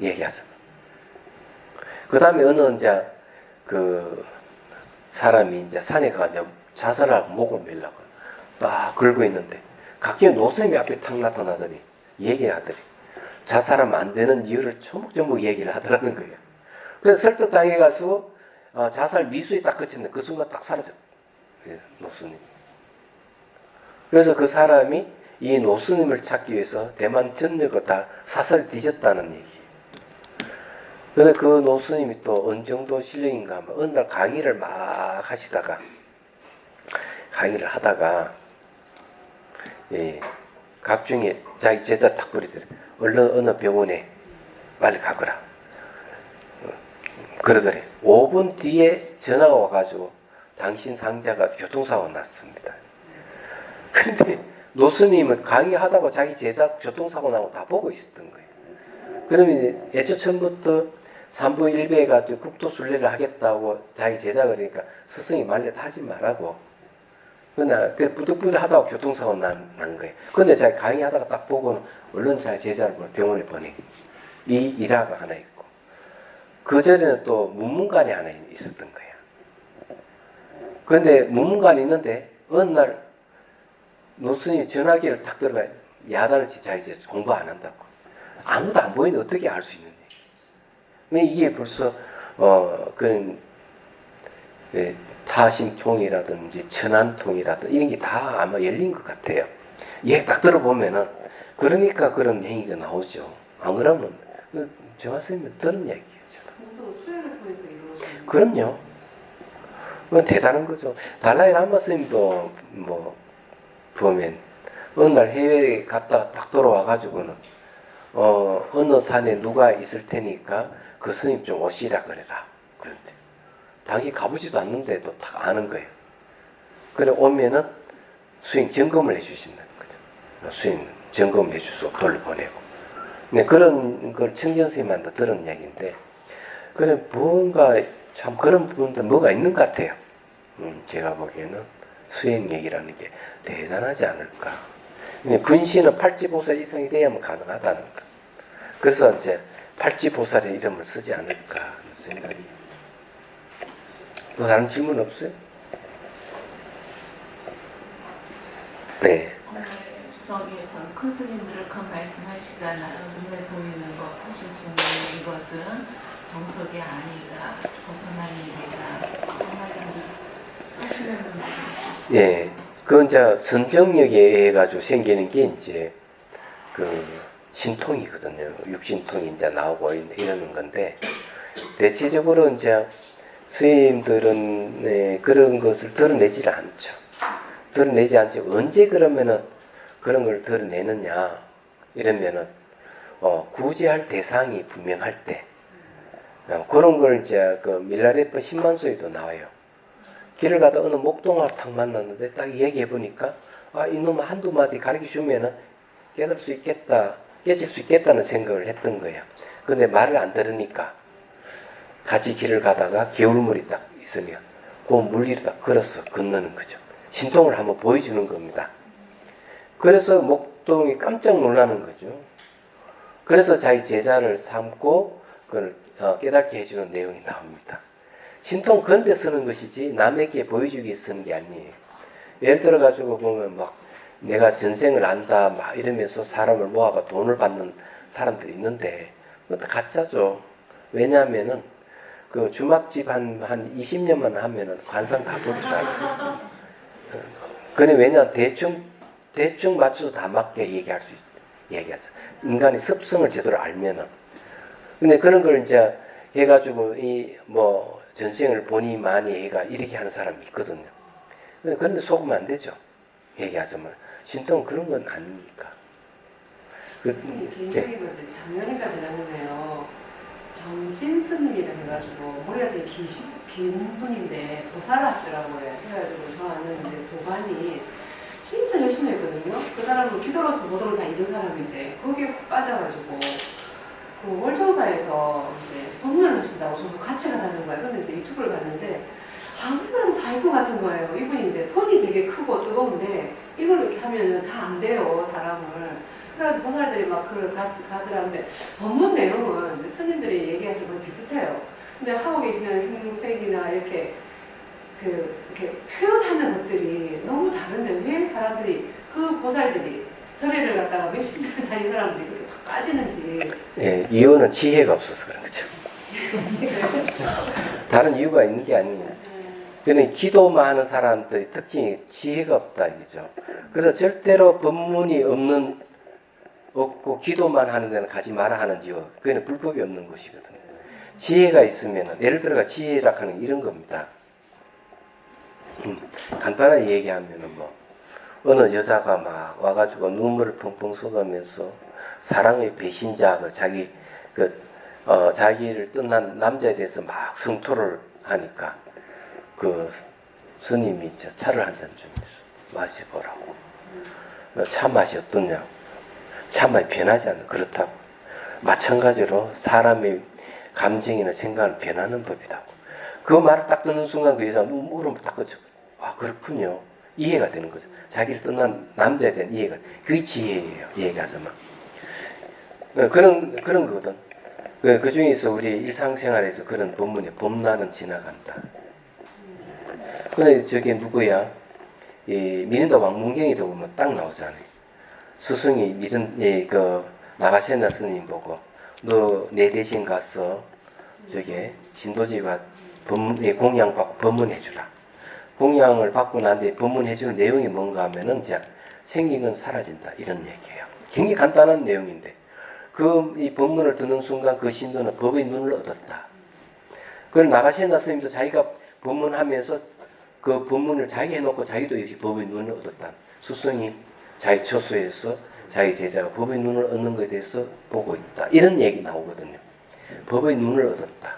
얘기하잖아. 그 다음에 어느 이제 그 사람이 이제 산에 가서 자살하고 목을 밀라고 딱 긁고 있는데 갑자기 노선이 앞에 탁 나타나더니 얘기를 하더니 자살하면 안 되는 이유를 조목조목 얘기를 하더라는 거예요. 그래서 설득당해가지고 자살 미수에 딱 그쳤는데 그 순간 딱 사라져. 노스님. 그래서 그 사람이 이 노스님을 찾기 위해서 대만 전역을 다 사살 뒤졌다는 얘기. 그래서 그 노스님이 또 어느 정도 실력인가 하면 어느 날 강의를 막 하시다가 예, 각중에 자기 제자 탁 부리더래. 얼른 어느 병원에 빨리 가거라. 그러더래. 5분 뒤에 전화가 와가지고 당신 상자가 교통사고 났습니다. 근데 노스님은 강의하다가 자기 제자 교통사고 나고 다 보고 있었던 거예요. 그러면 애초 처음부터 삼부 일배가 국토순례를 하겠다고 자기 제자가 그러니까 스승이 말려도 하지 말라고. 그러나 그 부득부득 하다가 교통사고 난 거예요. 근데 자기 강의하다가 딱 보고는 얼른 자기 제자를 병원에 보내고 이 일화가 하나 있고 그 전에는 또 문문관이 하나 있었던 거야. 그런데 문문관이 있는데 어느 날 노스님이 전화기를 탁 들어가 야단을 치자 이제 공부 안 한다고. 아무도 안 보이는데 어떻게 알 수 있는 얘기. 근데 이게 벌써 그런 타심통이라든지 천안통이라든지 이런 게 다 아마 열린 것 같아요. 얘 딱 들어보면은 그러니까 그런 행위가 나오죠. 안 그러면 제가 선생님 들은 얘기죠. 또 수행을 통해서 이루어지는. 그럼요. 그건 대단한 거죠. 달라이 라마 스님도 뭐 보면 어느 날 해외에 갔다 딱 돌아와가지고는 어느 산에 누가 있을 테니까 그 스님 좀 오시라 그래라. 그런데 당시 가보지도 않는데도 딱 아는 거예요. 그래 오면은 수행 점검을 해주신다는 거죠. 수행 점검해 주시고 돌려보내고. 네, 그런 걸 청전 스님한테 들은 얘기인데 그래 뭔가 참 그런 부분들 뭐가 있는 것 같아요. 제가 보기에는 수행 얘기라는 게 대단하지 않을까. 근시는 팔찌보살 이상이 돼야만 가능하다는 거. 그래서 이제 팔찌보살의 이름을 쓰지 않을까 하는 생각이. 또 다른 질문 없어요? 네. 저기에서는 큰 스님들을 그 말씀하시잖아요. 눈에 보이는 것, 하신 증인 이것은 정석이 아니다. 벗어난 일이다. 그런 말씀도 하시는 분들이 있으시죠. 예. 그 이제 선정력에 의해 가지고 생기는 게 이제 그 신통이거든요. 육신통이 이제 나오고 이러는 건데 대체적으로 이제 스님들은 그런 것을 드러내지를 않죠. 드러내지 않지. 언제 그러면은 그런 걸 드러내느냐 이러면은 구제할 대상이 분명할 때 그런 걸 이제 그 밀라레프 10만소에도 나와요. 길을 가다 어느 목동을 탁 만났는데 딱 얘기해 보니까 이놈 한두 마디 가르쳐 주면은 깨달을 수 있겠다, 깨질 수 있겠다는 생각을 했던 거예요. 근데 말을 안 들으니까 같이 길을 가다가 개울물이 딱 있으면 그 물 위로 딱 걸어서 건너는 거죠. 신통을 한번 보여주는 겁니다. 그래서 목동이 깜짝 놀라는 거죠. 그래서 자기 제자를 삼고 그걸 깨닫게 해주는 내용이 나옵니다. 신통 그런데 쓰는 것이지 남에게 보여주기 위해 쓰는 게 아니에요. 예를 들어 가지고 보면 막 내가 전생을 안다 막 이러면서 사람을 모아가 돈을 받는 사람들이 있는데 그것도 가짜죠. 왜냐하면은 그 주막집 한 20년만 하면은 관상 다 버리더라고요. 그래 왜냐 대충 맞춰서 다 맞게 얘기하죠. 인간의 습성을 제대로 알면은. 근데 그런 걸 이제 해가지고 뭐 전생을 보니 많이 해가 이렇게 하는 사람이 있거든요. 그런데 속으면 안 되죠. 얘기하자면 신통은 그런 건 아니니까. 스님 개인적인 것들 작년인가 재작년에요. 정진스님이라 해가지고 머리가 되게 긴 분인데 도사를 하시더라고요. 그래가지고 저 아는 이제 도반이 진짜 열심히 했거든요. 그 사람은 기도로서 모든 걸 다 이룬 사람인데 거기에 훅 빠져가지고 그 월정사에서 이제 법문을 하신다고 저도 같이 가자는 거예요. 근데 이제 유튜브를 봤는데 아무리 봐도 사이코 같은 거예요. 이분이 이제 손이 되게 크고 뜨거운데 이걸 이렇게 하면은 다 안 돼요, 사람을. 그래서 보살들이 막 그걸 가더라는데 법문 내용은 스님들이 얘기하시는 거랑 비슷해요. 근데 하고 계시는 행색이나 이렇게 이렇게 표현하는 것들이 너무 다른데 왜 사람들이 그 보살들이 절에를 갖다가 몇십 년 다니는 사람들이 그렇게 팍 빠지는지. 예, 이유는 지혜가 없어서 그런 거죠. 다른 이유가 있는 게 아니에요. 그는 기도만 하는 사람들의 특징이 지혜가 없다 이거죠. 그래서 절대로 법문이 없고 기도만 하는 데는 가지 마라 하는 이유. 그거는 불법이 없는 것이거든요. 지혜가 있으면 예를 들어가 지혜라 하는 이런 겁니다. 간단하게 얘기하면은 뭐 어느 여자가 막 와가지고 눈물을 펑펑 쏟으면서 사랑의 배신자가 자기를 떠난 남자에 대해서 막 성토를 하니까 그 스님이 차를 한 잔 좀 마셔보라고. 차 맛이 어떠냐? 차 맛이 변하지 않는 그렇다고. 마찬가지로 사람의 감정이나 생각은 변하는 법이라고. 그 말을 딱 듣는 순간 그 여자는 울음을 딱 꺼져. 아 그렇군요. 이해가 되는 거죠. 자기를 떠난 남자에 대한 이해가. 그게 지혜예요. 얘기하자면. 그런 거거든. 그 중에서 우리 일상생활에서 그런 본문에 봄날은 지나간다. 근데 저게 누구야? 이 미린다 왕문경에도 보면 딱 나오잖아요. 스승이 나가세나 스님 보고 너 내 대신 가서 저게 신도지가 공양 받고 법문해주라. 공양을 받고 난 뒤에 법문해주는 내용이 뭔가 하면은 이제 생긴 건 사라진다 이런 얘기예요. 굉장히 간단한 내용인데 이 법문을 듣는 순간 그 신도는 법의 눈을 얻었다. 그걸 나가세나 스님도 자기가 법문하면서 그 법문을 자기 해놓고 자기도 역시 법의 눈을 얻었다. 스승이 자기 처소에서 자기 제자가 법의 눈을 얻는 것에 대해서 보고 있다. 이런 얘기 나오거든요. 법의 눈을 얻었다.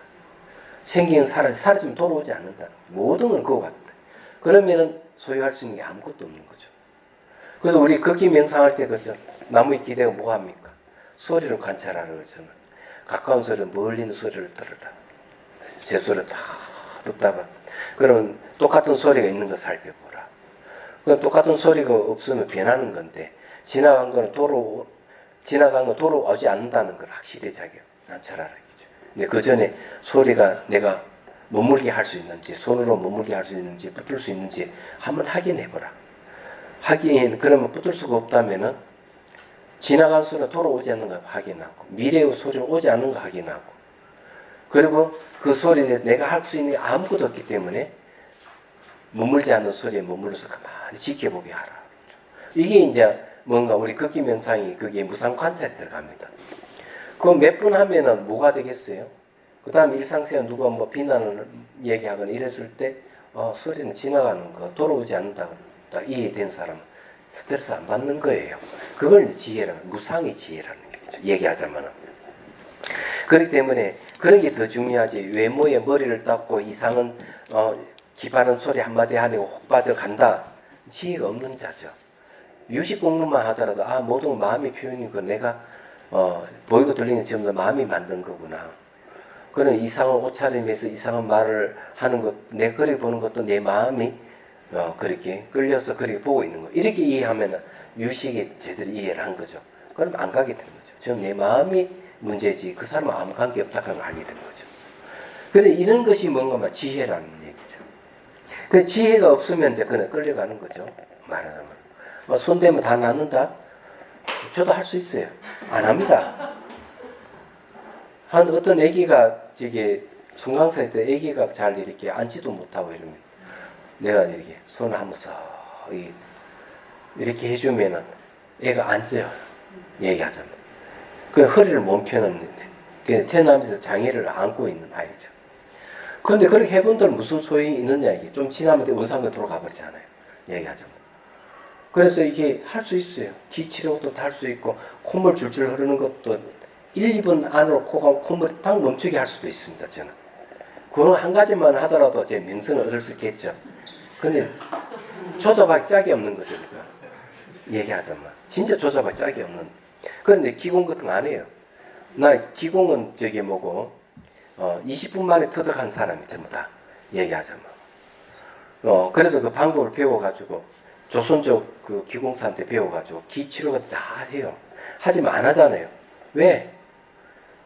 생기는 사라지면 돌아오지 않는다. 모든 건 그거 같다. 그러면은 소유할 수 있는 게 아무것도 없는 거죠. 그래서 우리 걷기 명상할 때 그죠. 나무의 기대가 뭐 합니까? 소리를 관찰하는 거잖아. 가까운 소리는 멀리 있는 소리를 들으라. 제 소리를 다 듣다가 그러면 똑같은 소리가 있는 거 살펴보라. 그럼 똑같은 소리가 없으면 변하는 건데 지나간 건 돌아오지 않는다는 걸 확실히 자기가 잘 알아야죠. 근데 그 전에 소리가 내가 머물게 할 수 있는지 손으로 머물게 할 수 있는지 붙을 수 있는지 한번 확인해보라. 그러면 붙을 수가 없다면은 지나간 소리가 돌아오지 않는 거 확인하고 미래의 소리가 오지 않는 거 확인하고 그리고 그 소리에 내가 할 수 있는 게 아무것도 없기 때문에 머물지 않는 소리에 머물러서 가만히 지켜보게 하라. 이게 이제 뭔가 우리 걷기 명상이 그게 무상 관찰에 들어갑니다. 그거 몇 번 하면은 뭐가 되겠어요? 그 다음에 일상생활 누가 뭐 비난을 얘기하거나 이랬을 때 소리는 지나가는 거 돌아오지 않는다 딱 이해된 사람은 스트레스 안 받는 거예요. 그걸 지혜라는 무상의 지혜라는 얘기죠. 얘기하자면은. 그렇기 때문에 그런 게 더 중요하지. 외모에 머리를 닦고 이상은 기발한 소리 한마디 하니까 혹 빠져간다. 지혜가 없는 자죠. 유식 공부만 하더라도 모든 마음의 표현이고 내가 보이고 들리는 전부 다 마음이 만든 거구나. 그런 이상한 옷차림에서 이상한 말을 하는 것, 내 그리 보는 것도 내 마음이 그렇게 끌려서 그렇게 보고 있는 거. 이렇게 이해하면 유식이 제대로 이해를 한 거죠. 그럼 안 가게 되는 거죠. 지금 내 마음이 문제지 그 사람은 아무 관계 없다고 하면 알게 되는 거죠. 그런데 이런 것이 뭔가 지혜라는 얘기죠. 그 지혜가 없으면 이제 그냥 끌려가는 거죠. 말하자면. 손대면 다 낫는다? 저도 할 수 있어요. 안 합니다. 어떤 애기가 송강사에 때 애기가 잘 이렇게 앉지도 못하고 이러면 내가 이렇게 손을 한번 싹 이렇게 해주면은 애가 앉아요. 얘기하자면. 그 허리를 못 펴는데 태어나면서 장애를 안고 있는 아이죠. 그런데 그렇게 해본들 무슨 소용이 있느냐 이게 좀 지나면 원상으로 돌아가 버리잖아요. 얘기하자면. 그래서 이게 할 수 있어요. 기치료도 할 수 있고 콧물 줄줄 흐르는 것도 1, 2분 안으로 콧물이 딱 멈추게 할 수도 있습니다. 저는. 그거 한 가지만 하더라도 제 명성을 얻을 수 있겠죠. 근데 조잡하기 짝이 없는 거죠. 얘기하자면. 진짜 조잡하기 짝이 없는. 그런데 기공 같은 거 안 해요. 나 기공은 저기 뭐고 20분 만에 터득한 사람이 전부 다 얘기하자면. 그래서 그 방법을 배워가지고 조선족 그 기공사한테 배워가지고 기치료가 다 해요. 하지만 안 하잖아요. 왜?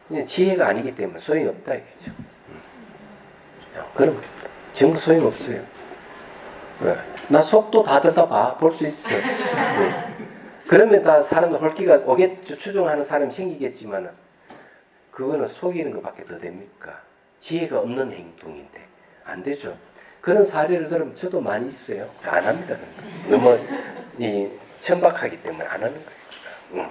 그냥 지혜가 아니기 때문에 소용이 없다 이거죠. 그럼 전부 소용 없어요. 왜? 나 속도 다들 다 봐. 볼 수 있어. 그러면 다 사람들 헐기가 오겠죠. 추종하는 사람이 생기겠지만 그거는 속이는 것밖에 더 됩니까? 지혜가 없는 행동인데 안 되죠. 그런 사례를 들으면 저도 많이 있어요. 안 합니다. 너무 천박하기 때문에 안 하는 거예요.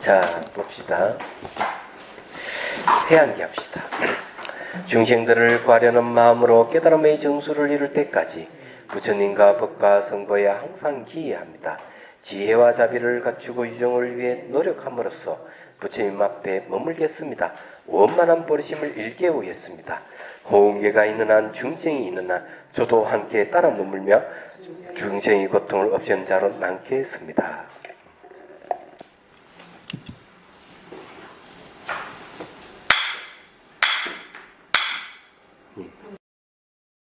자, 봅시다. 해안기 합시다. 중생들을 구하려는 마음으로 깨달음의 정수를 이룰 때까지 부처님과 법과 성도에 항상 기여합니다. 지혜와 자비를 갖추고 유정을 위해 노력함으로써 부처님 앞에 머물겠습니다. 원만한 버리심을 일깨우겠습니다. 호응계가 있는 한 중생이 있는 한 저도 함께 따라 머물며 중생의 고통을 없애는 자로 남겠습니다.